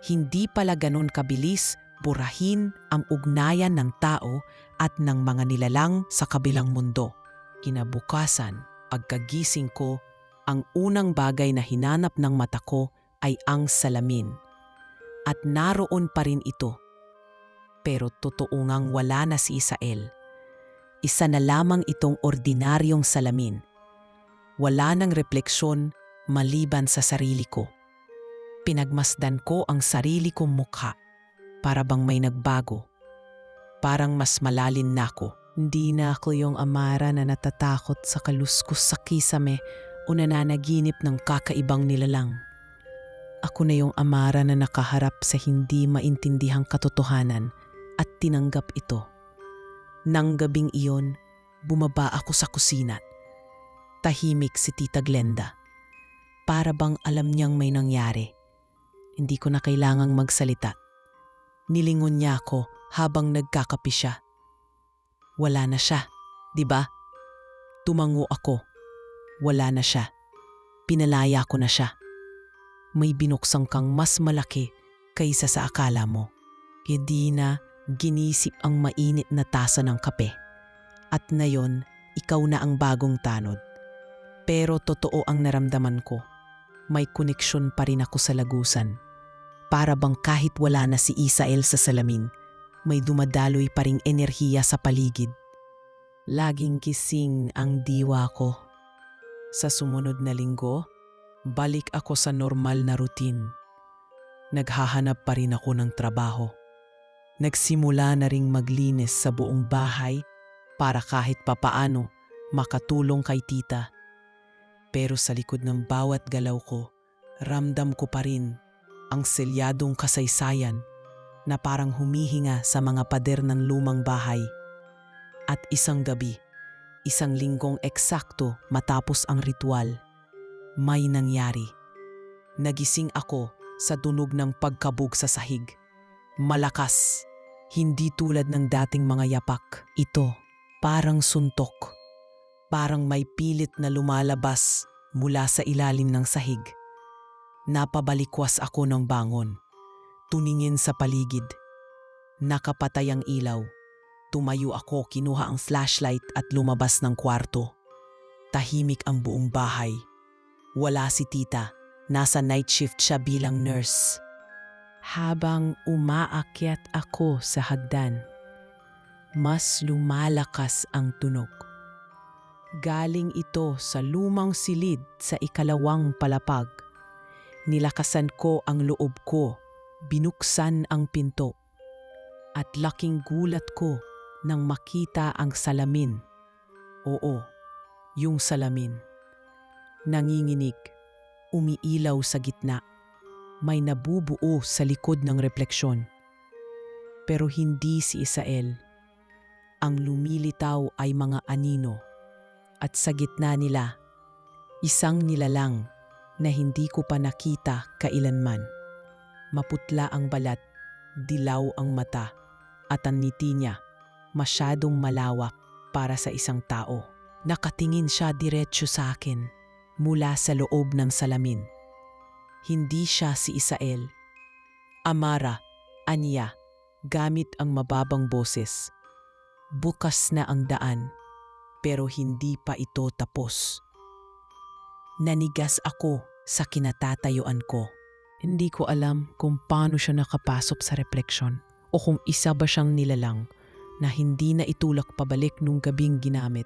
Hindi pala ganun kabilis burahin ang ugnayan ng tao at ng mga nilalang sa kabilang mundo. Kinabukasan, pagkagising ko, ang unang bagay na hinanap ng mata ko ay ang salamin. At naroon pa rin ito. Pero totoo ngang wala na si Isael. Isa na lamang itong ordinaryong salamin. Wala nang refleksyon maliban sa sarili ko. Pinagmasdan ko ang sarili kong mukha. Para bang may nagbago. Parang mas malalim na ako. Hindi na ako yung Amara na natatakot sa kaluskos sa kisame o nananaginip ng kakaibang nilalang. Ako na yung Amara na nakaharap sa hindi maintindihang katotohanan at tinanggap ito. Nang gabing iyon, bumaba ako sa kusina. Tahimik si Tita Glenda. Para bang alam niyang may nangyari. Hindi ko na kailangang magsalita. Nilingon niya ako habang nagkakape siya. Wala na siya, di ba? Tumango ako. Wala na siya. Pinalaya ko na siya. May binuksang kang mas malaki kaysa sa akala mo. Hindi na ginisip ang mainit na tasa ng kape. At ngayon, ikaw na ang bagong tanod. Pero totoo ang naramdaman ko. May koneksyon pa rin ako sa lagusan. Para bang kahit wala na si Isael sa salamin, may dumadaloy pa ring enerhiya sa paligid. Laging kising ang diwa ko. Sa sumunod na linggo, balik ako sa normal na routine. Naghahanap pa rin ako ng trabaho. Nagsimula na ring maglinis sa buong bahay para kahit papaano makatulong kay tita. Pero sa likod ng bawat galaw ko, ramdam ko pa rin ang selyadong kasaysayan na parang humihinga sa mga pader ng lumang bahay. At isang gabi, isang linggong eksakto matapos ang ritual, may nangyari. Nagising ako sa tunog ng pagkabog sa sahig. Malakas, hindi tulad ng dating mga yapak. Ito, parang suntok. Parang may pilit na lumalabas mula sa ilalim ng sahig. Napabalikwas ako ng bangon. Tuningin sa paligid. Nakapatay ang ilaw. Tumayo ako, kinuha ang flashlight at lumabas ng kwarto. Tahimik ang buong bahay. Wala si tita. Nasa night shift siya bilang nurse. Habang umaakyat ako sa hagdan, mas lumalakas ang tunog. Galing ito sa lumang silid sa ikalawang palapag. Nilakasan ko ang loob ko, binuksan ang pinto. At laking gulat ko nang makita ang salamin. Oo, yung salamin. Nanginginig, umiilaw sa gitna. May nabubuo sa likod ng refleksyon. Pero hindi si Isael. Ang lumilitaw ay mga anino. At sa gitna nila, isang nilalang na hindi ko pa nakita kailanman. Maputla ang balat, dilaw ang mata, at ang ngiti niya masyadong malawak para sa isang tao. Nakatingin siya diretso sa akin mula sa loob ng salamin. Hindi siya si Isael. Amara, aniya, gamit ang mababang boses. Bukas na ang daan, pero hindi pa ito tapos. Nanigas ako sa kinatatayuan ko. Hindi ko alam kung paano siya nakapasok sa refleksyon o kung isa ba siyang nilalang na hindi na itulak pabalik nung gabing ginamit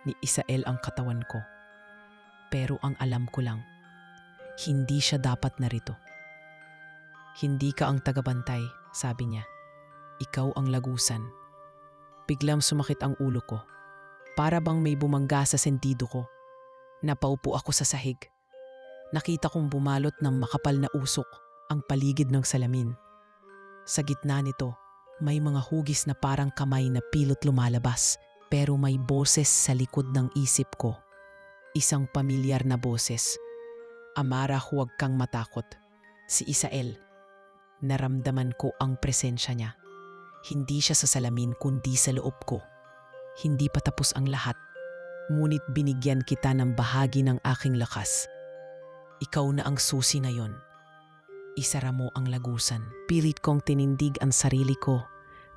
ni Isael ang katawan ko. Pero ang alam ko lang, hindi siya dapat narito. Hindi ka ang tagabantay, sabi niya. Ikaw ang lagusan. Biglang sumakit ang ulo ko. Para bang may bumangga sa sentido ko. Napaupo ako sa sahig. Nakita kong bumalot ng makapal na usok ang paligid ng salamin. Sa gitna nito, may mga hugis na parang kamay na pilot lumalabas, pero may boses sa likod ng isip ko. Isang pamilyar na boses. Amara, huwag kang matakot. Si Isael. Naramdaman ko ang presensya niya. Hindi siya sa salamin kundi sa loob ko. Hindi pa tapos ang lahat. Ngunit binigyan kita ng bahagi ng aking lakas. Ikaw na ang susi na yon. Isara mo ang lagusan. Pilit kong tinindig ang sarili ko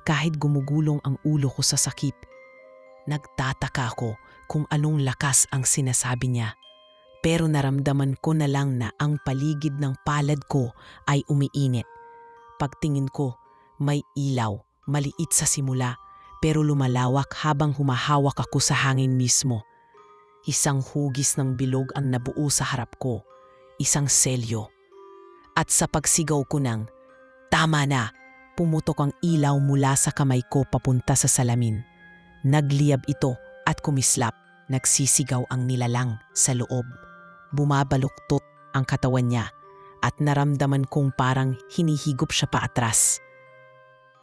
kahit gumugulong ang ulo ko sa sakit. Nagtataka ako kung anong lakas ang sinasabi niya. Pero naramdaman ko na lang na ang paligid ng palad ko ay umiinit. Pagtingin ko, may ilaw, maliit sa simula, pero lumalawak habang humahawak ako sa hangin mismo. Isang hugis ng bilog ang nabuo sa harap ko, isang selyo. At sa pagsigaw ko ng, "Tama na!" pumutok ang ilaw mula sa kamay ko papunta sa salamin. Nagliyab ito at kumislap. Nagsisigaw ang nilalang sa loob. Bumabaluktot ang katawan niya at naramdaman kong parang hinihigop siya paatras.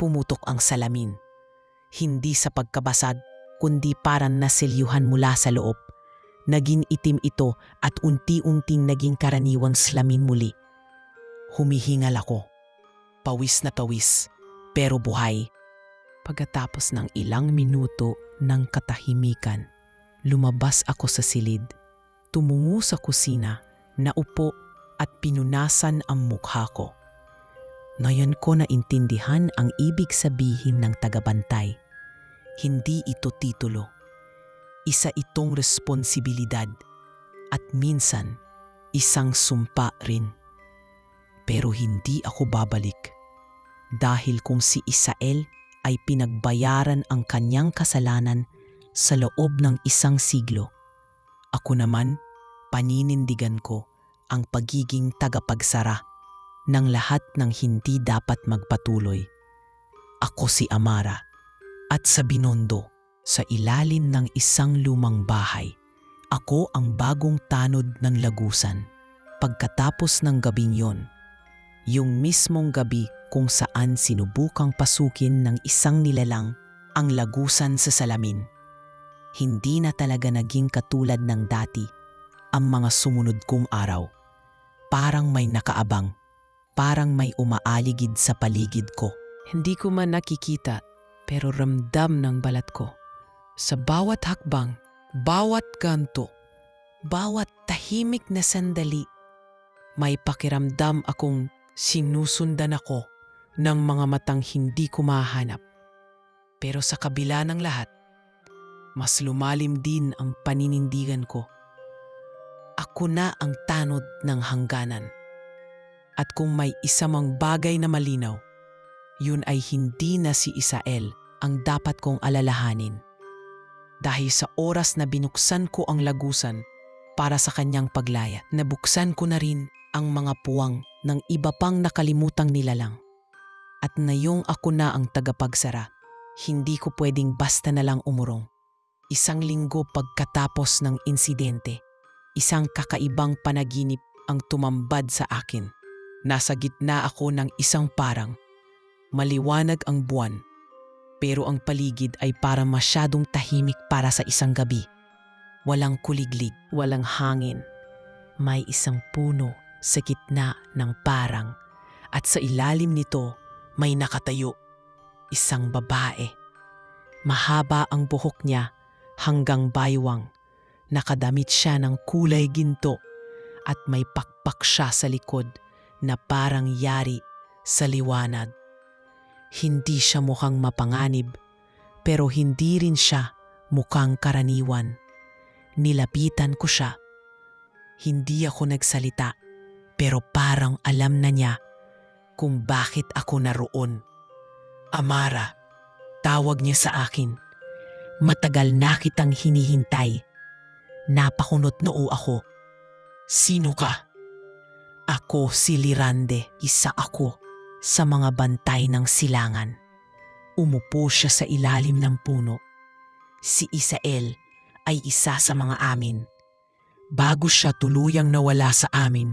Pumutok ang salamin. Hindi sa pagkabasag, kundi parang naselyuhan mula sa loob. Naging itim ito at unti-unting naging karaniwang slamin muli. Humihingal ako. Pawis na pawis, pero buhay. Pagkatapos ng ilang minuto ng katahimikan, lumabas ako sa silid. Tumungo sa kusina, naupo at pinunasan ang mukha ko. Ngayon ko naintindihan ang ibig sabihin ng tagabantay. Hindi ito titulo. Isa itong responsibilidad at minsan isang sumpa rin. Pero hindi ako babalik dahil kung si Isael ay pinagbayaran ang kanyang kasalanan sa loob ng 1 siglo, ako naman paninindigan ko ang pagiging tagapagsara ng lahat ng hindi dapat magpatuloy. Ako si Amara. At sa Binondo, sa ilalim ng isang lumang bahay, ako ang bagong tanod ng lagusan. Pagkatapos ng gabing yon, yung mismong gabi kung saan sinubukang pasukin ng isang nilalang ang lagusan sa salamin, hindi na talaga naging katulad ng dati ang mga sumunod kong araw. Parang may nakaabang, parang may umaaligid sa paligid ko. Hindi ko man nakikita, pero ramdam ng balat ko. Sa bawat hakbang, bawat kanto, bawat tahimik na sandali, may pakiramdam akong sinusundan ako ng mga matang hindi ko mahanap. Pero sa kabila ng lahat, mas lumalim din ang paninindigan ko. Ako na ang tanod ng hangganan. At kung may isa mang bagay na malinaw, yun ay hindi na si Isael ang dapat kong alalahanin. Dahil sa oras na binuksan ko ang lagusan para sa kanyang paglaya, nabuksan ko na rin ang mga puwang ng iba pang nakalimutang nilalang. At ngayong ako na ang tagapagsara, hindi ko pwedeng basta na lang umurong. Isang linggo pagkatapos ng insidente, isang kakaibang panaginip ang tumambad sa akin. Nasa gitna ako ng isang parang. Maliwanag ang buwan, pero ang paligid ay para masyadong tahimik para sa isang gabi. Walang kuliglig, walang hangin. May isang puno sa gitna ng parang at sa ilalim nito may nakatayo. Isang babae. Mahaba ang buhok niya hanggang baywang. Nakadamit siya ng kulay ginto at may pakpak siya sa likod na parang yari sa liwanag. Hindi siya mukhang mapanganib, pero hindi rin siya mukhang karaniwan. Nilapitan ko siya. Hindi ako nagsalita, pero parang alam na niya kung bakit ako naroon. Amara, tawag niya sa akin. Matagal na kitang hinihintay. Napakunot noo ako. Sino ka? Ako si Lirande, isa ako sa mga bantay ng silangan. Umupo siya sa ilalim ng puno. Si Isael ay isa sa mga amin. Bago siya tuluyang nawala sa amin,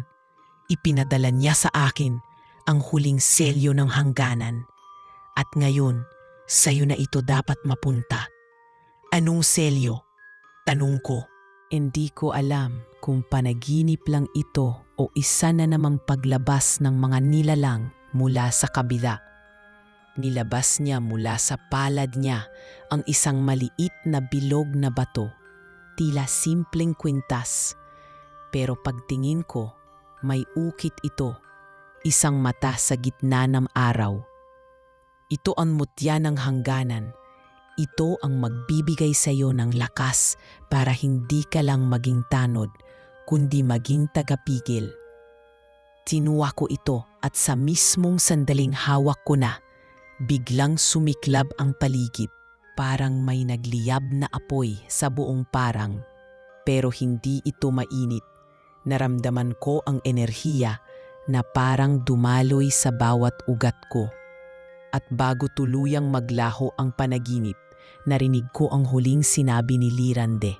ipinadala niya sa akin ang huling selyo ng hangganan. At ngayon, sa'yo na ito dapat mapunta. Anong selyo? Tanong ko. Hindi ko alam kung panaginip lang ito o isa na namang paglabas ng mga nilalang mula sa kabila. Nilabas niya mula sa palad niya ang isang maliit na bilog na bato, tila simpleng kwintas. Pero pagtingin ko, may ukit ito, isang mata sa gitna ng araw. Ito ang mutya ng hangganan. Ito ang magbibigay sa iyo ng lakas para hindi ka lang maging tanod, kundi maging tagapigil. Tinuwa ko ito at sa mismong sandaling hawak ko na, biglang sumiklab ang paligid. Parang may nagliyab na apoy sa buong parang. Pero hindi ito mainit. Naramdaman ko ang enerhiya na parang dumaloy sa bawat ugat ko. At bago tuluyang maglaho ang panaginip, narinig ko ang huling sinabi ni Lirande.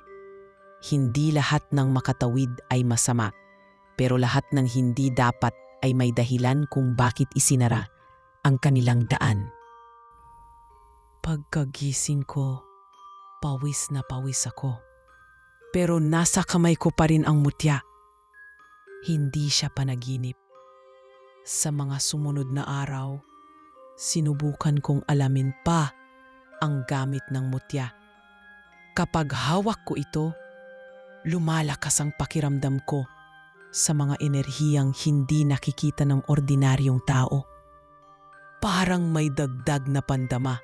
Hindi lahat ng makatawid ay masama, pero lahat ng hindi dapat ay may dahilan kung bakit isinara ang kanilang daan. Pagkagising ko, pawis na pawis ako. Pero nasa kamay ko pa rin ang mutya. Hindi siya panaginip. Sa mga sumunod na araw, sinubukan kong alamin pa ang gamit ng mutya. Kapag hawak ko ito, lumalakas ang pakiramdam ko sa mga enerhiyang hindi nakikita ng ordinaryong tao. Parang may dagdag na pandama.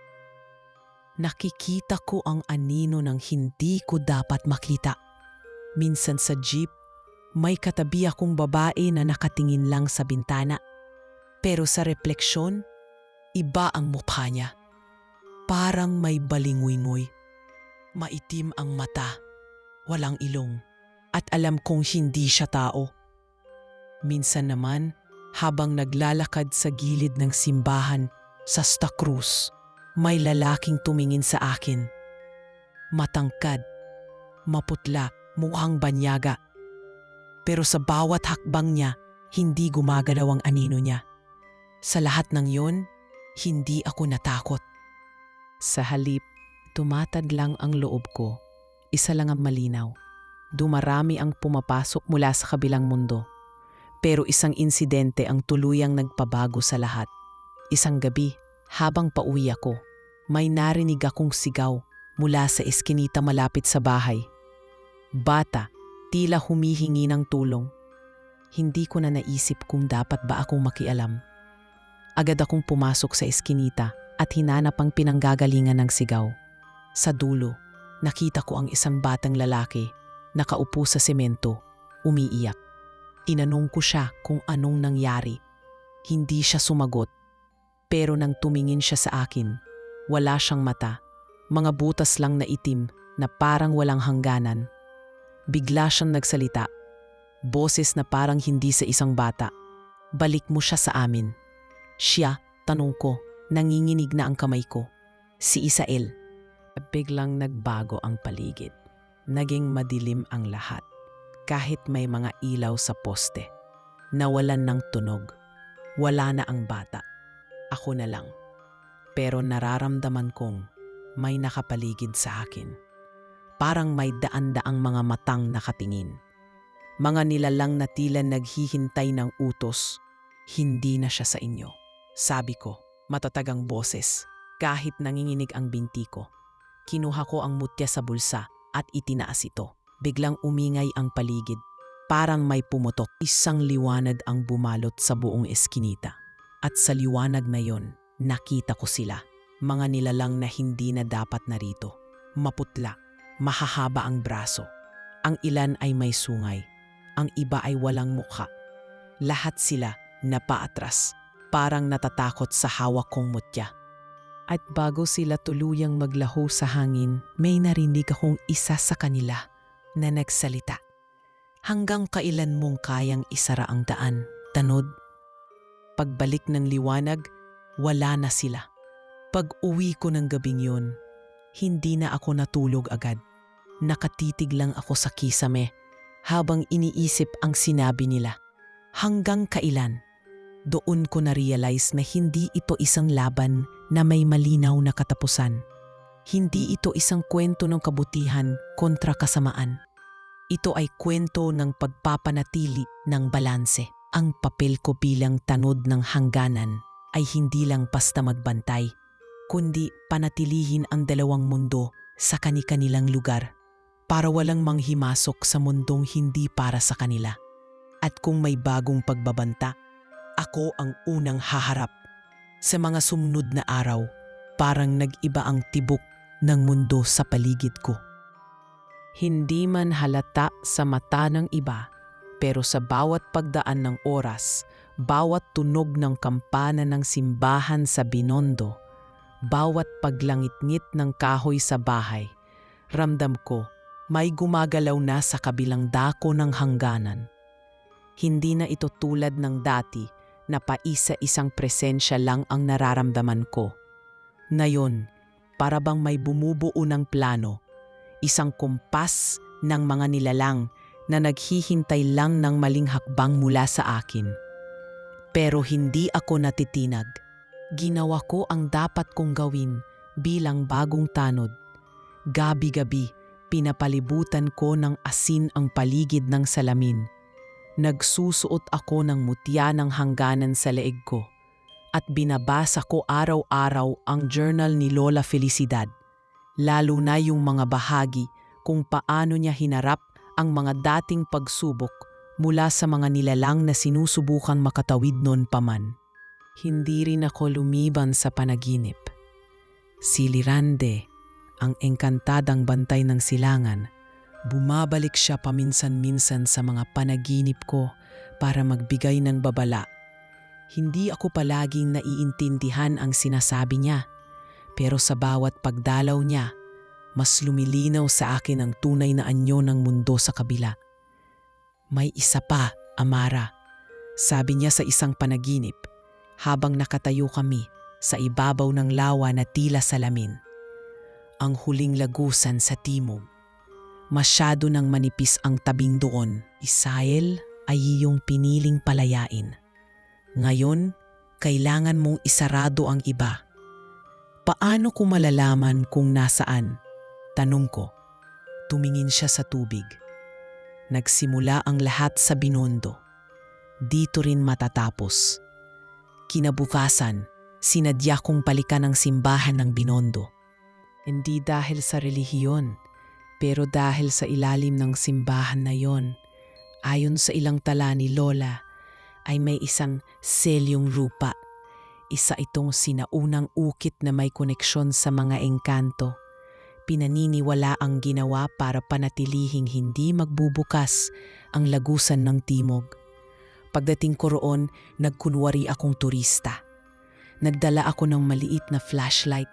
Nakikita ko ang anino ng hindi ko dapat makita. Minsan sa jeep, may katabi akong babae na nakatingin lang sa bintana. Pero sa refleksyon, iba ang mukha niya. Parang may balingoy-ngoy. Maitim ang mata, walang ilong, at alam kong hindi siya tao. Minsan naman, habang naglalakad sa gilid ng simbahan, Sa Santa Cruz, may lalaking tumingin sa akin. Matangkad, maputla, mukhang banyaga. Pero sa bawat hakbang niya, hindi gumagalaw ang anino niya. Sa lahat ng yun, hindi ako natakot. Sa halip, tumatad lang ang loob ko. Isa lang ang malinaw. Dumarami ang pumapasok mula sa kabilang mundo. Pero isang insidente ang tuluyang nagpabago sa lahat. Isang gabi, habang pauwi ako, may narinig akong sigaw mula sa eskinita malapit sa bahay. Bata, tila humihingi ng tulong. Hindi ko na naisip kung dapat ba akong makialam. Agad akong pumasok sa eskinita at hinanap ang pinanggagalingan ng sigaw. Sa dulo, nakita ko ang isang batang lalaki, nakaupo sa semento, umiiyak. Tinanong ko siya kung anong nangyari. Hindi siya sumagot. Pero nang tumingin siya sa akin, wala siyang mata. Mga butas lang na itim na parang walang hangganan. Bigla siyang nagsalita. Boses na parang hindi sa isang bata. Balik mo siya sa amin. Siya, tanong ko, nanginginig na ang kamay ko. Si Isael. Biglang nagbago ang paligid. Naging madilim ang lahat. Kahit may mga ilaw sa poste. Nawalan ng tunog. Wala na ang bata. Ako na lang. Pero nararamdaman kong may nakapaligid sa akin. Parang may daan-daang mga matang nakatingin. Mga nilalang na tila naghihintay ng utos. Hindi na siya sa inyo. Sabi ko, matatagang boses, kahit nanginginig ang binti ko. Kinuha ko ang mutya sa bulsa at itinaas ito. Biglang umingay ang paligid. Parang may pumutok. Isang liwanag ang bumalot sa buong eskinita. At sa liwanag na yon, nakita ko sila. Mga nilalang na hindi na dapat narito. Maputla, mahahaba ang braso. Ang ilan ay may sungay. Ang iba ay walang mukha. Lahat sila napaatras. Parang natatakot sa hawak kong mutya. At bago sila tuluyang maglaho sa hangin, may narinig akong isa sa kanila na nagsalita. Hanggang kailan mong kayang isara ang daan, Tanod? Pagbalik ng liwanag, wala na sila. Pag-uwi ko ng gabing yun, hindi na ako natulog agad. Nakatitig lang ako sa kisame habang iniisip ang sinabi nila. Hanggang kailan? Doon ko na-realize na hindi ito isang laban na may malinaw na katapusan. Hindi ito isang kwento ng kabutihan kontra kasamaan. Ito ay kwento ng pagpapanatili ng balanse. Ang papel ko bilang tanod ng hangganan ay hindi lang basta magbantay, kundi panatilihin ang dalawang mundo sa kani-kanilang lugar para walang manghimasok sa mundong hindi para sa kanila. At kung may bagong pagbabanta, ako ang unang haharap. Sa mga sumunod na araw, parang nag-iba ang tibok ng mundo sa paligid ko. Hindi man halata sa mata ng iba, pero sa bawat pagdaan ng oras, bawat tunog ng kampana ng simbahan sa Binondo, bawat paglangit-ngit ng kahoy sa bahay, ramdam ko may gumagalaw na sa kabilang dako ng hangganan. Hindi na ito tulad ng dati na paisa-isang presensya lang ang nararamdaman ko. Ngayon, para bang may bumubuo ng plano, isang kumpas ng mga nilalang na naghihintay lang ng maling hakbang mula sa akin. Pero hindi ako natitinag. Ginawa ko ang dapat kong gawin bilang bagong tanod. Gabi-gabi, pinapalibutan ko ng asin ang paligid ng salamin. Nagsusuot ako ng mutya ng hangganan sa leeg ko at binabasa ko araw-araw ang journal ni Lola Felicidad, lalo na yung mga bahagi kung paano niya hinarap ang mga dating pagsubok mula sa mga nilalang na sinusubukan makatawid noon pa man. Hindi rin ako lumiban sa panaginip. Si Lirande, ang engkantadang bantay ng silangan, bumabalik siya paminsan-minsan sa mga panaginip ko para magbigay ng babala. Hindi ako palaging naiintindihan ang sinasabi niya, pero sa bawat pagdalaw niya, mas lumilinaw sa akin ang tunay na anyo ng mundo sa kabila. May isa pa, Amara, sabi niya sa isang panaginip, habang nakatayo kami sa ibabaw ng lawa na tila salamin. Ang huling lagusan sa timog. Masyado nang manipis ang tabing doon. Isael ay iyong piniling palayain. Ngayon, kailangan mong isarado ang iba. Paano ko malalaman kung nasaan? Tanong ko. Tumingin siya sa tubig. Nagsimula ang lahat sa Binondo. Dito rin matatapos. Kinabukasan, sinadya kong balikan ang simbahan ng Binondo. Hindi dahil sa relihiyon, pero dahil sa ilalim ng simbahan na yon, ayon sa ilang tala ni Lola, ay may isang selyong rupa. Isa itong sinaunang ukit na may koneksyon sa mga engkanto. Pinaniniwala ang ginawa para panatilihing hindi magbubukas ang lagusan ng timog. Pagdating ko roon, nagkunwari akong turista. Nagdala ako ng maliit na flashlight,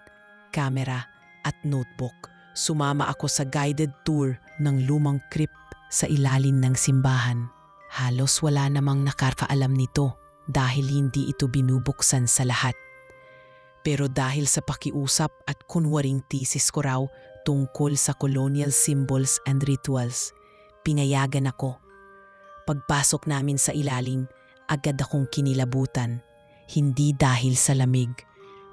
camera at notebook. Sumama ako sa guided tour ng lumang crypt sa ilalim ng simbahan. Halos wala namang nakakaalam nito dahil hindi ito binubuksan sa lahat. Pero dahil sa pakiusap at kunwaring thesis ko raw tungkol sa colonial symbols and rituals, pinayagan ako. Pagpasok namin sa ilalim, agad akong kinilabutan. Hindi dahil sa lamig,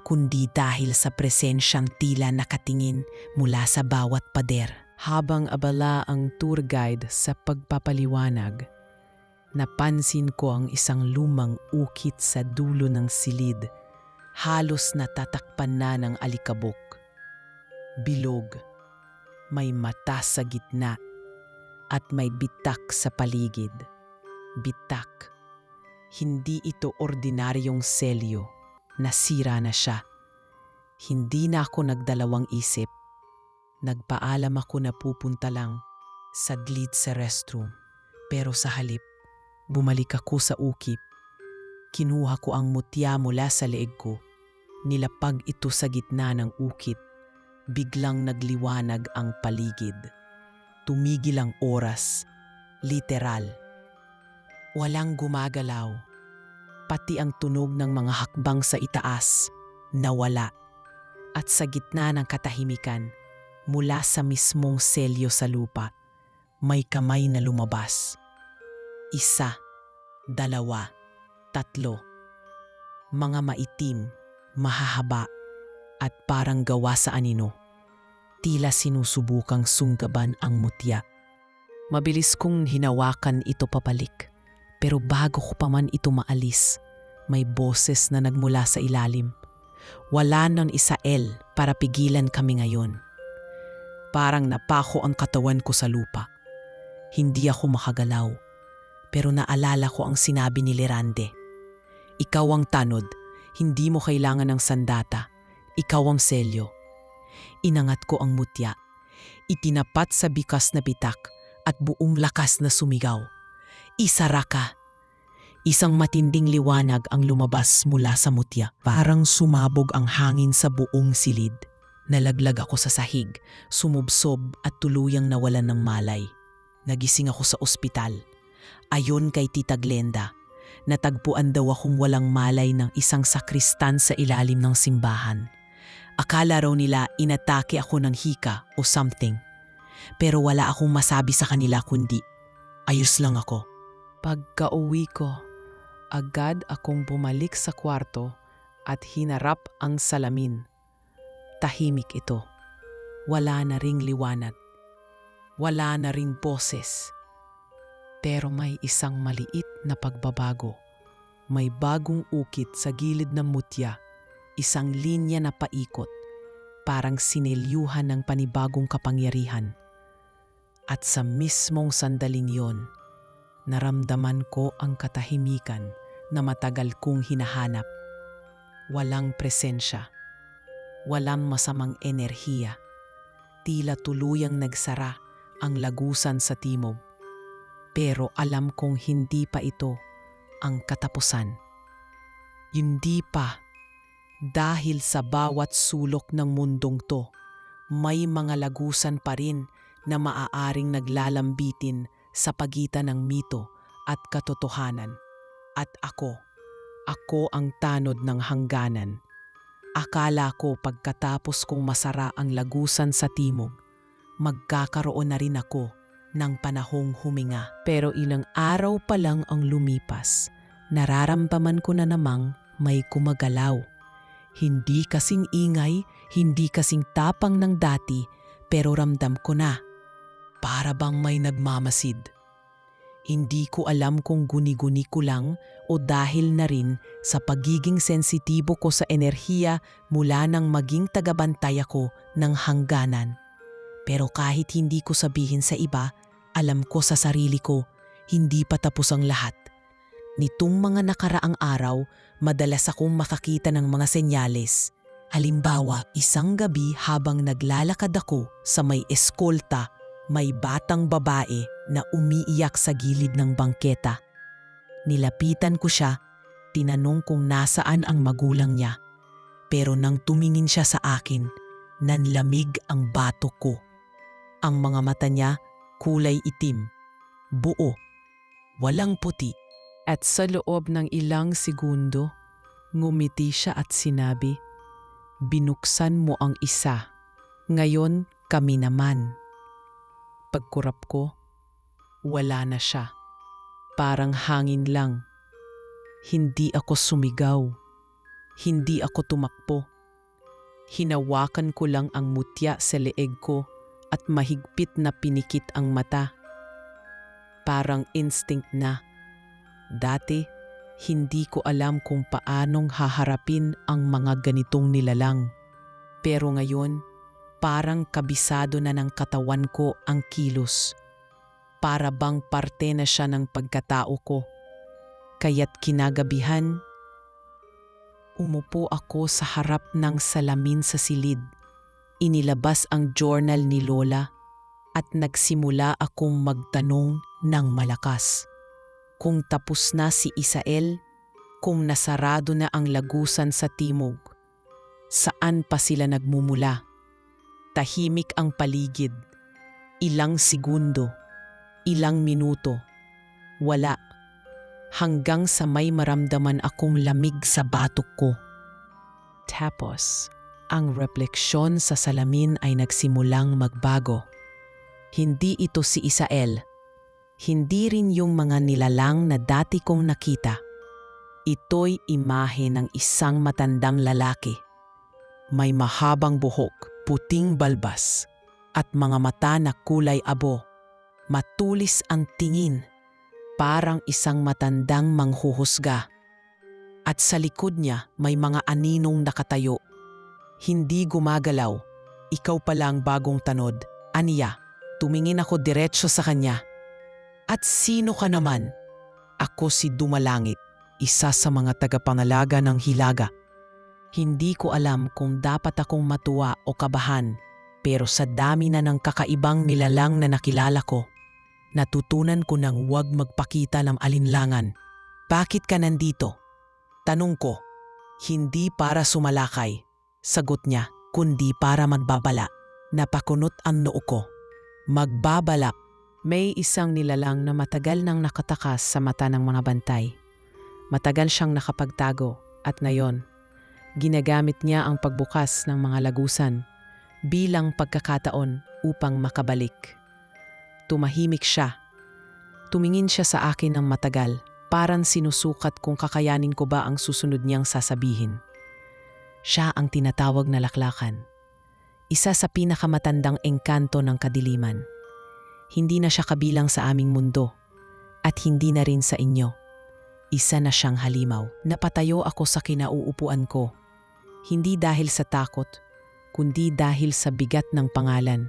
kundi dahil sa presensyang tila nakatingin mula sa bawat pader. Habang abala ang tour guide sa pagpapaliwanag, napansin ko ang isang lumang ukit sa dulo ng silid. Halos natatakpan na ng alikabok. Bilog, may mata sa gitna, at may bitak sa paligid. Bitak. Hindi ito ordinaryong selyo. Nasira na siya. Hindi na ako nagdalawang isip. Nagpaalam ako na pupunta lang saglit sa restroom. Pero sa halip, bumalik ako sa ukip. Kinuha ko ang mutya mula sa leeg ko. Nilapag ito sa gitna ng ukit. Biglang nagliwanag ang paligid. Tumigil ang oras. Literal. Walang gumagalaw. Pati ang tunog ng mga hakbang sa itaas, nawala. At sa gitna ng katahimikan, mula sa mismong selyo sa lupa, may kamay na lumabas. Isa, dalawa, tatlo. Mga maitim, mahahaba, at parang gawa sa anino. Tila sinusubukang sunggaban ang mutya. Mabilis kong hinawakan ito papalik. Pero bago ko pa man ito maalis, may boses na nagmula sa ilalim. Wala nang Isael para pigilan kami ngayon. Parang napako ang katawan ko sa lupa. Hindi ako makagalaw, pero naalala ko ang sinabi ni Lerande. Ikaw ang tanod, hindi mo kailangan ng sandata. Ikaw ang selyo. Inangat ko ang mutya. Itinapat sa bikas na bitak at buong lakas na sumigaw. Isara ka. Isang matinding liwanag ang lumabas mula sa mutya. Parang sumabog ang hangin sa buong silid. Nalaglag ako sa sahig, sumubsob at tuluyang nawalan ng malay. Nagising ako sa ospital. Ayon kay Tita Glenda, natagpuan daw akong walang malay ng isang sakristan sa ilalim ng simbahan. Akala raw nila inatake ako ng hika o something. Pero wala akong masabi sa kanila kundi, ayos lang ako. Pagka-uwi ko, agad akong bumalik sa kwarto at hinarap ang salamin. Tahimik ito. Wala na ring liwanag. Wala na ring boses. Pero may isang maliit na pagbabago. May bagong ukit sa gilid ng mutya. Isang linya na paikot. Parang sinelyuhan ng panibagong kapangyarihan. At sa mismong sandaling yon, naramdaman ko ang katahimikan na matagal kong hinahanap. Walang presensya. Walang masamang enerhiya. Tila tuluyang nagsara ang lagusan sa timog. Pero alam kong hindi pa ito ang katapusan. Hindi pa. Dahil sa bawat sulok ng mundong to, may mga lagusan pa rin na maaaring naglalambitin sa pagitan ng mito at katotohanan. At ako ang tanod ng hangganan. Akala ko pagkatapos kong masara ang lagusan sa timog, magkakaroon na rin ako ng panahong huminga. Pero ilang araw pa lang ang lumipas, nararamdaman ko na namang may kumagalaw. Hindi kasing ingay, hindi kasing tapang ng dati, pero ramdam ko na. Para bang may nagmamasid. Hindi ko alam kung guni-guni ko lang o dahil na rin sa pagiging sensitibo ko sa enerhiya mula nang maging tagabantay ako ng hangganan. Pero kahit hindi ko sabihin sa iba, alam ko sa sarili ko, hindi pa tapos ang lahat. Nitong mga nakaraang araw, madalas akong makakita ng mga senyales. Halimbawa, isang gabi habang naglalakad ako sa may eskolta, may batang babae na umiiyak sa gilid ng bangketa. Nilapitan ko siya, tinanong kung nasaan ang magulang niya. Pero nang tumingin siya sa akin, nanlamig ang batok ko. Ang mga mata niya kulay itim, buo, walang puti. At sa loob ng ilang segundo, ngumiti siya at sinabi, "Binuksan mo ang isa. Ngayon kami naman." Pagkurap ko, wala na siya. Parang hangin lang. Hindi ako sumigaw. Hindi ako tumakbo. Hinawakan ko lang ang mutya sa leeg ko at mahigpit na pinikit ang mata. Parang instinct na. Dati, hindi ko alam kung paanong haharapin ang mga ganitong nilalang. Pero ngayon, parang kabisado na ng katawan ko ang kilos. Para bang parte na siya ng pagkatao ko. Kaya't kinagabihan, umupo ako sa harap ng salamin sa silid. Inilabas ang journal ni Lola at nagsimula akong magtanong ng malakas. Kung tapos na si Isael, kung nasarado na ang lagusan sa timog, saan pa sila nagmumula? Tahimik ang paligid. Ilang segundo, ilang minuto, wala. Hanggang sa may maramdaman akong lamig sa batok ko. Tapos, ang refleksyon sa salamin ay nagsimulang magbago. Hindi ito si Isael. Hindi rin yung mga nilalang na dati kong nakita. Ito'y imahe ng isang matandang lalaki. May mahabang buhok, puting balbas, at mga mata na kulay abo. Matulis ang tingin, parang isang matandang manghuhusga. At sa likod niya may mga aninong nakatayo. Hindi gumagalaw. Ikaw pala ang bagong tanod, aniya. Tumingin ako diretso sa kanya. At sino ka naman? Ako si Dumalangit, isa sa mga tagapangalaga ng Hilaga. Hindi ko alam kung dapat akong matuwa o kabahan, pero sa dami na ng kakaibang nilalang na nakilala ko, natutunan ko nang huwag magpakita ng alinlangan. Bakit ka nandito? Tanong ko. Hindi para sumalakay, sagot niya, kundi para magbabala. Napakunot ang noo ko. Magbabala. May isang nilalang na matagal nang nakatakas sa mata ng mga bantay. Matagal siyang nakapagtago at ngayon, ginagamit niya ang pagbukas ng mga lagusan bilang pagkakataon upang makabalik. Tumahimik siya. Tumingin siya sa akin ng matagal, parang sinusukat kung kakayanin ko ba ang susunod niyang sasabihin. Siya ang tinatawag na laklakan. Isa sa pinakamatandang engkanto ng kadiliman. Hindi na siya kabilang sa aming mundo at hindi na rin sa inyo. Isa na siyang halimaw. Napatayo ako sa kinauupuan ko. Hindi dahil sa takot, kundi dahil sa bigat ng pangalan.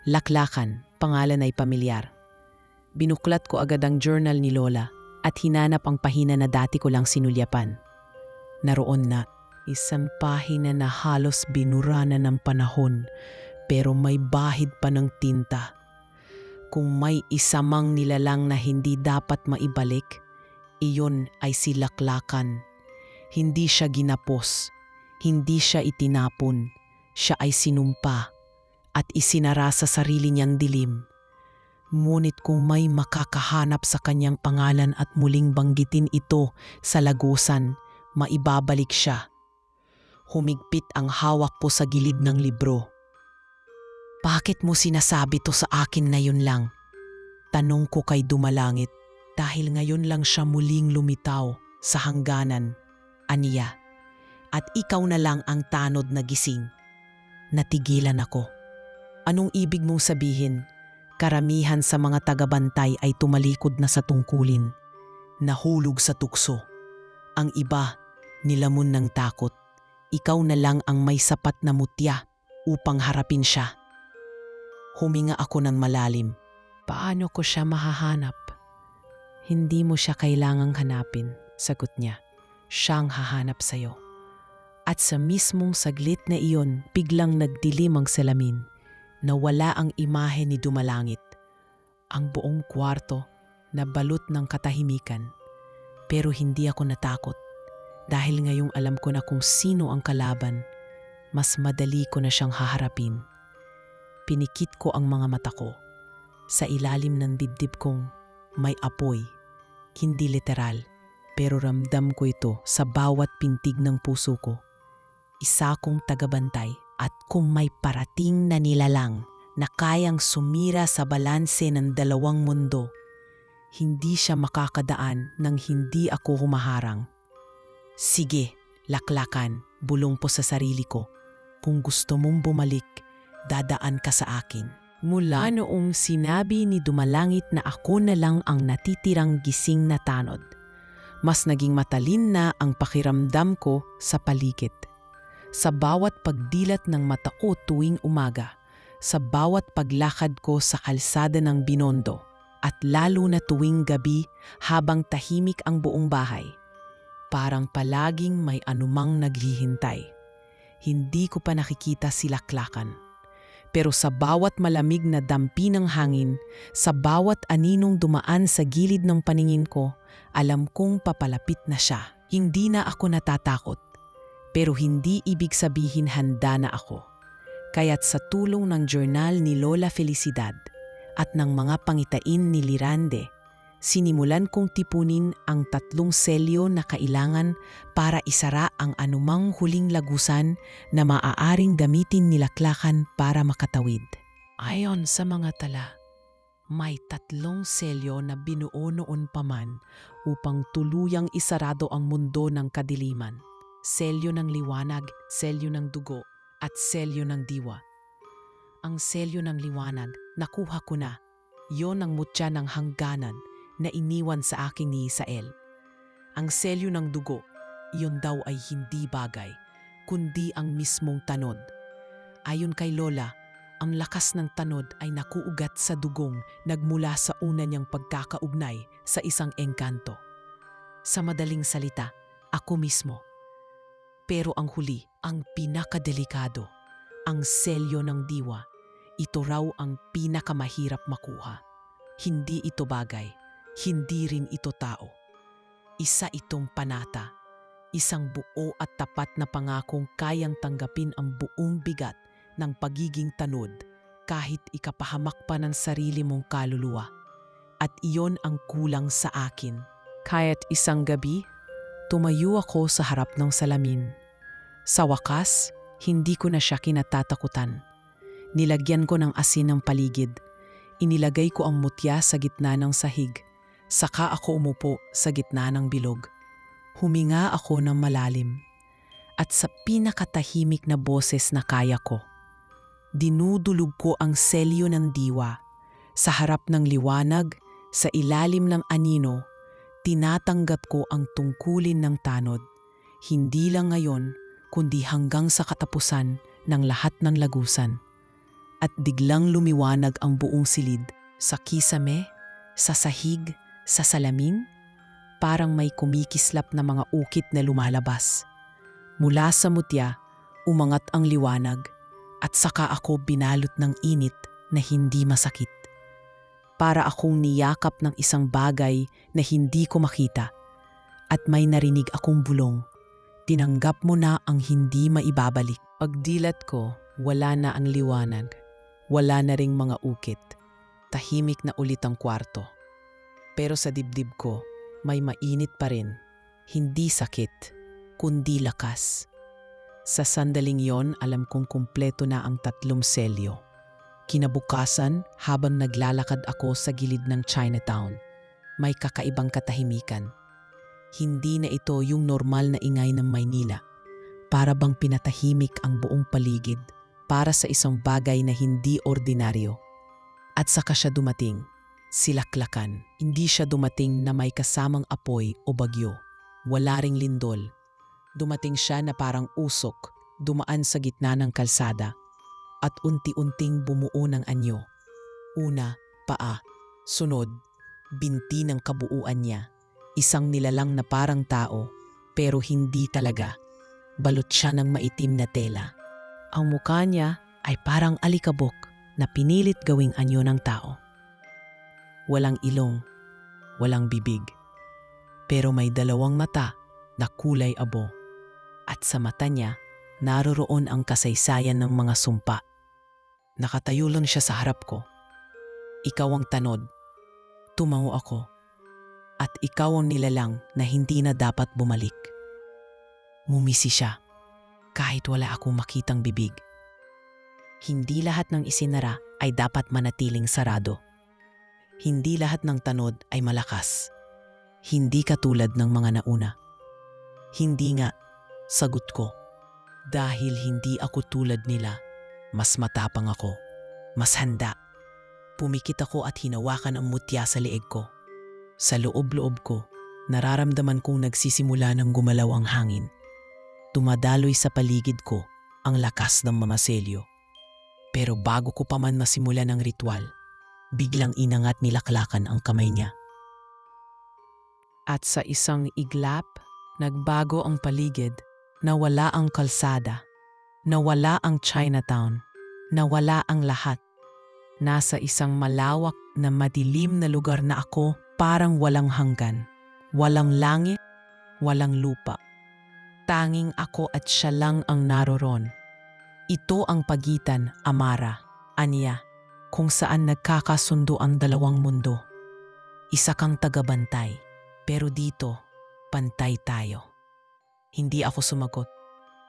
Laklakan, pangalan ay pamilyar. Binuklat ko agad ang journal ni Lola at hinanap ang pahina na dati ko lang sinulyapan. Naroon na, isang pahina na halos binura na ng panahon pero may bahid pa ng tinta. Kung may isa mang nilalang na hindi dapat maibalik, iyon ay si Laklakan. Hindi siya ginapos, hindi siya itinapon, siya ay sinumpa at isinara sa sarili niyang dilim. Ngunit kung may makakahanap sa kanyang pangalan at muling banggitin ito sa lagusan, maibabalik siya. Humigpit ang hawak po sa gilid ng libro. "Bakit mo sinasabi to sa akin na yun lang?" Tanong ko kay Dumalangit dahil ngayon lang siya muling lumitaw sa hangganan, aniya. "At ikaw na lang ang tanod na gising." Natigilan ako. Anong ibig mong sabihin? Karamihan sa mga tagabantay ay tumalikod na sa tungkulin. Nahulog sa tukso. Ang iba, nilamon ng takot. Ikaw na lang ang may sapat na mutya upang harapin siya. Huminga ako ng malalim. "Paano ko siya mahahanap?" "Hindi mo siya kailangang hanapin," sagot niya. "Siyang hahanap sa'yo." At sa mismong saglit na iyon, biglang nagdilim ang salamin. Nawala ang imahe ni Dumalangit. Ang buong kwarto nabalot ng katahimikan. Pero hindi ako natakot. Dahil ngayong alam ko na kung sino ang kalaban, mas madali ko na siyang haharapin. Pinikit ko ang mga mata ko. Sa ilalim ng dibdib kong may apoy. Hindi literal, pero ramdam ko ito sa bawat pintig ng puso ko. Isa kong tagabantay at kung may parating na nilalang na kayang sumira sa balanse ng dalawang mundo, hindi siya makakadaan nang hindi ako humaharang. "Sige, laklakan," bulong po sa sarili ko. "Kung gusto mong bumalik, dadaan ka sa akin." Mula noong sinabi ni Dumalangit na ako na lang ang natitirang gising na tanod, mas naging matalin na ang pakiramdam ko sa paligid. Sa bawat pagdilat ng mata ko tuwing umaga, sa bawat paglakad ko sa kalsada ng Binondo, at lalo na tuwing gabi habang tahimik ang buong bahay, parang palaging may anumang naghihintay. Hindi ko pa nakikita si Laklakan. Pero sa bawat malamig na dampi ng hangin, sa bawat aninong dumaan sa gilid ng paningin ko, alam kong papalapit na siya. Hindi na ako natatakot. Pero hindi ibig sabihin handa na ako. Kaya't sa tulong ng journal ni Lola Felicidad at ng mga pangitain ni Lirande, sinimulan kong tipunin ang 3 selyo na kailangan para isara ang anumang huling lagusan na maaaring gamitin ni Laklakan para makatawid. Ayon sa mga tala, may 3 selyo na binuo noon pa man upang tuluyang isarado ang mundo ng kadiliman. Selyo ng liwanag, selyo ng dugo, at selyo ng diwa. Ang selyo ng liwanag, nakuha ko na. Yon ang mutya ng hangganan na iniwan sa akin ni Isael. Ang selyo ng dugo, iyon daw ay hindi bagay, kundi ang mismong tanod. Ayon kay Lola, ang lakas ng tanod ay nakuugat sa dugong nagmula sa una niyang pagkakaugnay sa isang engkanto. Sa madaling salita, ako mismo. Pero ang huli, ang pinakadelikado, ang selyo ng diwa, ito raw ang pinakamahirap makuha. Hindi ito bagay. Hindi rin ito tao. Isa itong panata, isang buo at tapat na pangakong kayang tanggapin ang buong bigat ng pagiging tanod kahit ikapahamak pa ng sarili mong kaluluwa. At iyon ang kulang sa akin. Kaya't isang gabi, tumayo ako sa harap ng salamin. Sa wakas, hindi ko na siya kinatatakutan. Nilagyan ko ng asin ng paligid. Inilagay ko ang mutya sa gitna ng sahig. Saka ako umupo sa gitna ng bilog. Huminga ako ng malalim. At sa pinakatahimik na boses na kaya ko, dinudulog ko ang selyo ng diwa. Sa harap ng liwanag, sa ilalim ng anino, tinatanggap ko ang tungkulin ng tanod. Hindi lang ngayon, kundi hanggang sa katapusan ng lahat ng lagusan. At biglang lumiwanag ang buong silid. Sa kisame, sa sahig, sa salamin, parang may kumikislap na mga ukit na lumalabas. Mula sa mutya, umangat ang liwanag at saka ako binalot ng init na hindi masakit. Para akong niyakap ng isang bagay na hindi ko makita at may narinig akong bulong. Tinanggap mo na ang hindi maibabalik. Pagdilat ko, wala na ang liwanag. Wala na ring mga ukit. Tahimik na ulit ang kwarto. Pero sa dibdib ko, may mainit pa rin. Hindi sakit, kundi lakas. Sa sandaling yon, alam kong kumpleto na ang 3 selyo. Kinabukasan, habang naglalakad ako sa gilid ng Chinatown, may kakaibang katahimikan. Hindi na ito yung normal na ingay ng Maynila. Para bang pinatahimik ang buong paligid para sa isang bagay na hindi ordinaryo. At saka siya dumating, silaklakan. Hindi siya dumating na may kasamang apoy o bagyo. Wala ring lindol. Dumating siya na parang usok, dumaan sa gitna ng kalsada. At unti-unting bumuo ng anyo. Una, paa. Sunod, binti ng kabuuan niya. Isang nilalang na parang tao, pero hindi talaga. Balot siya ng maitim na tela. Ang mukha niya ay parang alikabok na pinilit gawing anyo ng tao. Walang ilong, walang bibig. Pero may 2 mata na kulay abo. At sa mata niya, naroroon ang kasaysayan ng mga sumpa. Nakatayo lang siya sa harap ko. Ikaw ang tanod. Tumango ako. At ikaw ang nilalang na hindi na dapat bumalik. Ngumisi siya, kahit wala akong makitang bibig. Hindi lahat ng isinara ay dapat manatiling sarado. Hindi lahat ng tanod ay malakas. Hindi katulad ng mga nauna. Hindi nga, sagot ko. Dahil hindi ako tulad nila, mas matapang ako, mas handa. Pumikit ako at hinawakan ang mutya sa leeg ko. Sa loob-loob ko, nararamdaman kong nagsisimula ng gumalaw ang hangin. Tumadaloy sa paligid ko ang lakas ng mga selyo. Pero bago ko pa man masimulan ang ritual, biglang inangat nilaklakan ang kamay niya. At sa isang iglap, nagbago ang paligid. Nawala ang kalsada. Nawala ang Chinatown. Nawala ang lahat. Nasa isang malawak na madilim na lugar na ako parang walang hanggan. Walang langit, walang lupa. Tanging ako at siya lang ang naroon. Ito ang pagitan, Amara, Anya, kung saan nagkakasundo ang 2 mundo. Isa kang tagabantay, pero dito, pantay tayo. Hindi ako sumagot.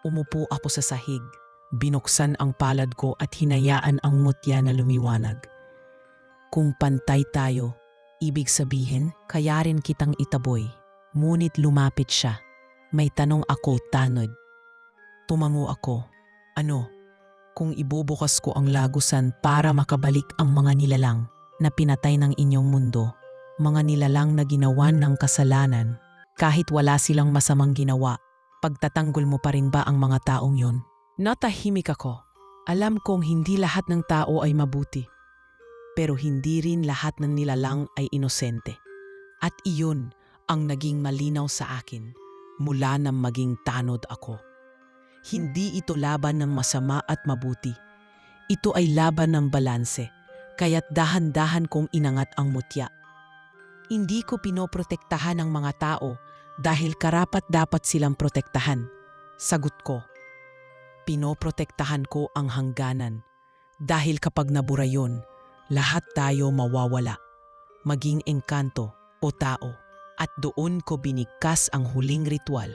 Umupo ako sa sahig. Binuksan ang palad ko at hinayaan ang mutya na lumiwanag. Kung pantay tayo, ibig sabihin, kaya rin kitang itaboy. Ngunit lumapit siya. May tanong ako, tanod. Tumango ako. Ano? Kung ibubukas ko ang lagusan para makabalik ang mga nilalang na pinatay ng inyong mundo, mga nilalang na ginawan ng kasalanan, kahit wala silang masamang ginawa, pagtatanggol mo pa rin ba ang mga taong yon? Natahimik ako. Alam kong hindi lahat ng tao ay mabuti. Pero hindi rin lahat ng nilalang ay inosente. At iyon ang naging malinaw sa akin mula nang maging tanod ako. Hindi ito laban ng masama at mabuti. Ito ay laban ng balanse, kaya't dahan-dahan kong inangat ang mutya. Hindi ko pinoprotektahan ang mga tao dahil karapat-dapat silang protektahan. Sagot ko. Pinoprotektahan ko ang hangganan dahil kapag nabura yun, lahat tayo mawawala, maging engkanto o tao. At doon ko binigkas ang huling ritual.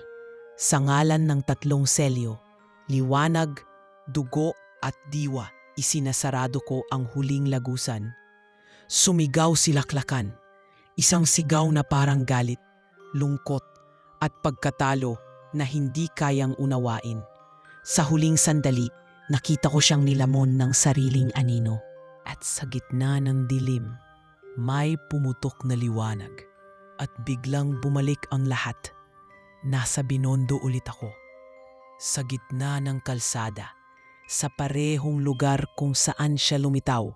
Sa ngalan ng 3 selyo, liwanag, dugo at diwa, isinasarado ko ang huling lagusan. Sumigaw silaklakan, isang sigaw na parang galit, lungkot at pagkatalo na hindi kayang unawain. Sa huling sandali, nakita ko siyang nilamon ng sariling anino. At sa gitna ng dilim, may pumutok na liwanag. At biglang bumalik ang lahat. Nasa Binondo ulit ako. Sa gitna ng kalsada, sa parehong lugar kung saan siya lumitaw.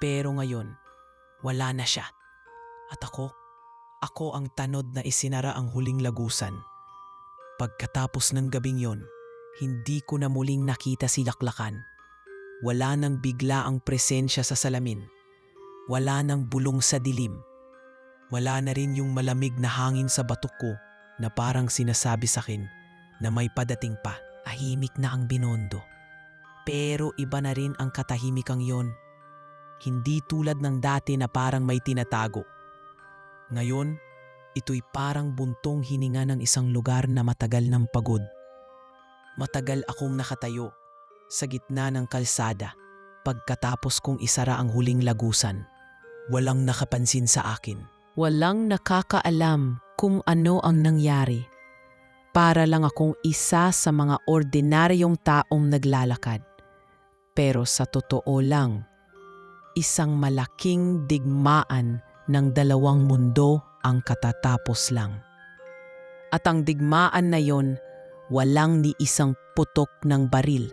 Pero ngayon, wala na siya. At ako ang tanod na isinara ang huling lagusan. Pagkatapos ng gabing yon, hindi ko na muling nakita si Laklakan. Wala nang bigla ang presensya sa salamin. Wala nang bulong sa dilim. Wala na rin yung malamig na hangin sa batok ko na parang sinasabi sa akin na may padating pa. Tahimik na ang Binondo. Pero iba na rin ang katahimikang yon. Hindi tulad ng dati na parang may tinatago. Ngayon, ito'y parang buntong hininga ng isang lugar na matagal ng pagod. Matagal akong nakatayo sa gitna ng kalsada pagkatapos kong isara ang huling lagusan. Walang nakapansin sa akin. Walang nakakaalam kung ano ang nangyari. Para lang akong isa sa mga ordinaryong taong naglalakad. Pero sa totoo lang, isang malaking digmaan ng dalawang mundo ang katatapos lang. At ang digmaan na yon, walang ni isang putok ng baril,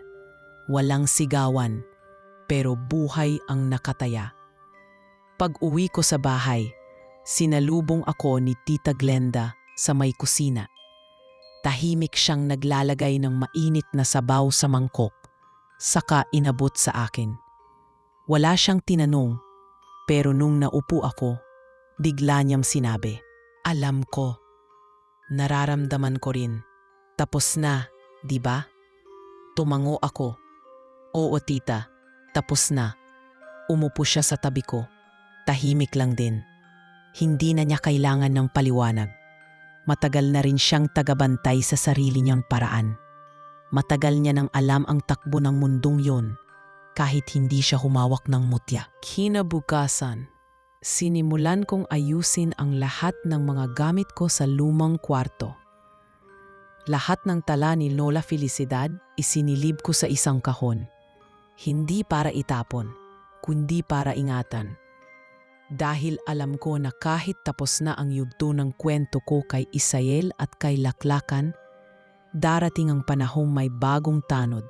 walang sigawan, pero buhay ang nakataya. Pag-uwi ko sa bahay, sinalubong ako ni Tita Glenda sa may kusina. Tahimik siyang naglalagay ng mainit na sabaw sa mangkok, saka inabot sa akin. Wala siyang tinanong, pero nung naupo ako, bigla niyang sinabi, "Alam ko, nararamdaman ko rin. Tapos na, di ba?" Tumango ako. "Oo, tita, tapos na." Umupo siya sa tabi ko. Tahimik lang din. Hindi na niya kailangan ng paliwanag. Matagal na rin siyang tagabantay sa sarili niyang paraan. Matagal niya nang alam ang takbo ng mundong yon, kahit hindi siya humawak ng mutya. Kinabukasan, sinimulan kong ayusin ang lahat ng mga gamit ko sa lumang kwarto. Lahat ng tala ni Lola Felicidad isinilib ko sa isang kahon. Hindi para itapon, kundi para ingatan. Dahil alam ko na kahit tapos na ang yugto ng kwento ko kay Isael at kay Laklakan, darating ang panahong may bagong tanod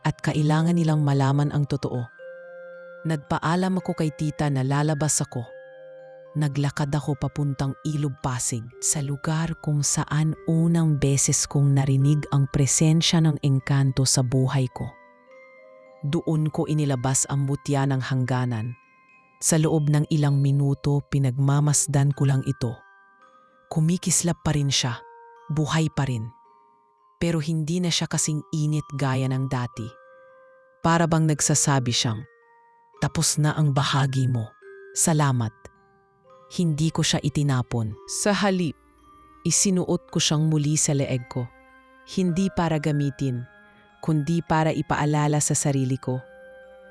at kailangan nilang malaman ang totoo. Nagpaalam ako kay tita na lalabas ako. Naglakad ako papuntang Ilog Pasig, sa lugar kung saan unang beses kong narinig ang presensya ng engkanto sa buhay ko. Doon ko inilabas ang mutya ng hangganan. Sa loob ng ilang minuto, pinagmamasdan ko lang ito. Kumikislap pa rin siya, buhay pa rin. Pero hindi na siya kasing init gaya ng dati. Para bang nagsasabi siyang, "Tapos na ang bahagi mo. Salamat." Hindi ko siya itinapon. Sa halip, isinuot ko siyang muli sa leeg ko. Hindi para gamitin, kundi para ipaalala sa sarili ko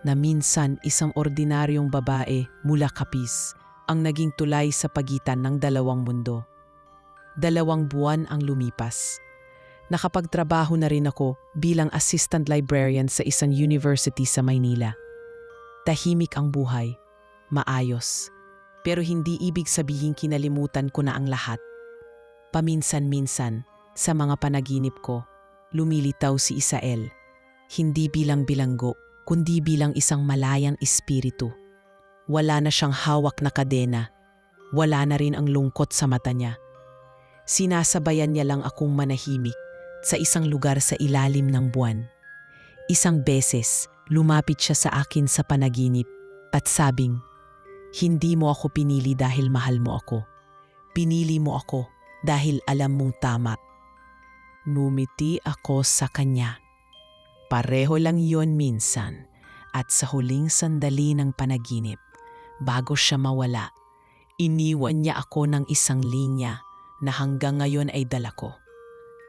na minsan isang ordinaryong babae mula Capiz ang naging tulay sa pagitan ng dalawang mundo. 2 buwan ang lumipas. Nakapagtrabaho na rin ako bilang assistant librarian sa isang university sa Maynila. Tahimik ang buhay, maayos, pero hindi ibig sabihin kinalimutan ko na ang lahat. Paminsan-minsan, sa mga panaginip ko, lumilitaw si Isael, hindi bilang bilanggo, kundi bilang isang malayang espiritu. Wala na siyang hawak na kadena. Wala na rin ang lungkot sa mata niya. Sinasabayan niya lang akong manahimik sa isang lugar sa ilalim ng buwan. Isang beses, lumapit siya sa akin sa panaginip at sabing, "Hindi mo ako pinili dahil mahal mo ako. Pinili mo ako dahil alam mong tama." Numiti ako sa kanya. Pareho lang yon minsan, at sa huling sandali ng panaginip, bago siya mawala, iniwan niya ako ng isang linya na hanggang ngayon ay dala ko.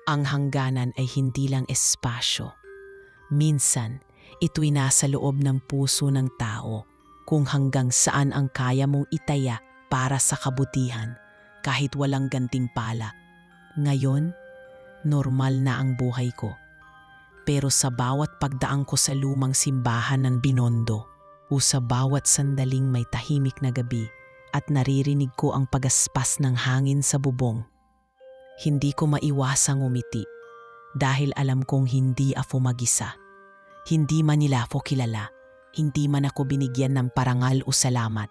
Ang hangganan ay hindi lang espasyo. Minsan, ito'y nasa loob ng puso ng tao, kung hanggang saan ang kaya mong itaya para sa kabutihan kahit walang gantimpala. Ngayon, normal na ang buhay ko. Pero sa bawat pagdaan ko sa lumang simbahan ng Binondo o sa bawat sandaling may tahimik na gabi at naririnig ko ang pagaspas ng hangin sa bubong, hindi ko maiwasang umiti dahil alam kong hindi ako mag-isa. Hindi man nila ako kilala, hindi man ako binigyan ng parangal o salamat,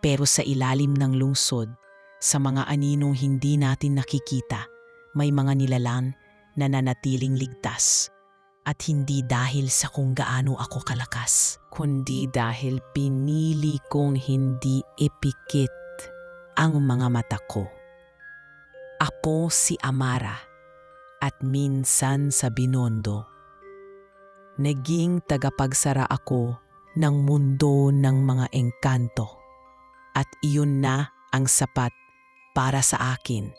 pero sa ilalim ng lungsod, sa mga aninong hindi natin nakikita, may mga nilalang na nanatiling ligtas. At hindi dahil sa kung gaano ako kalakas, kundi dahil pinili kong hindi ipikit ang mga mata ko. Ako si Amara, at minsan sa Binondo, naging tagapagsara ako ng mundo ng mga engkanto. At iyon na ang sapat para sa akin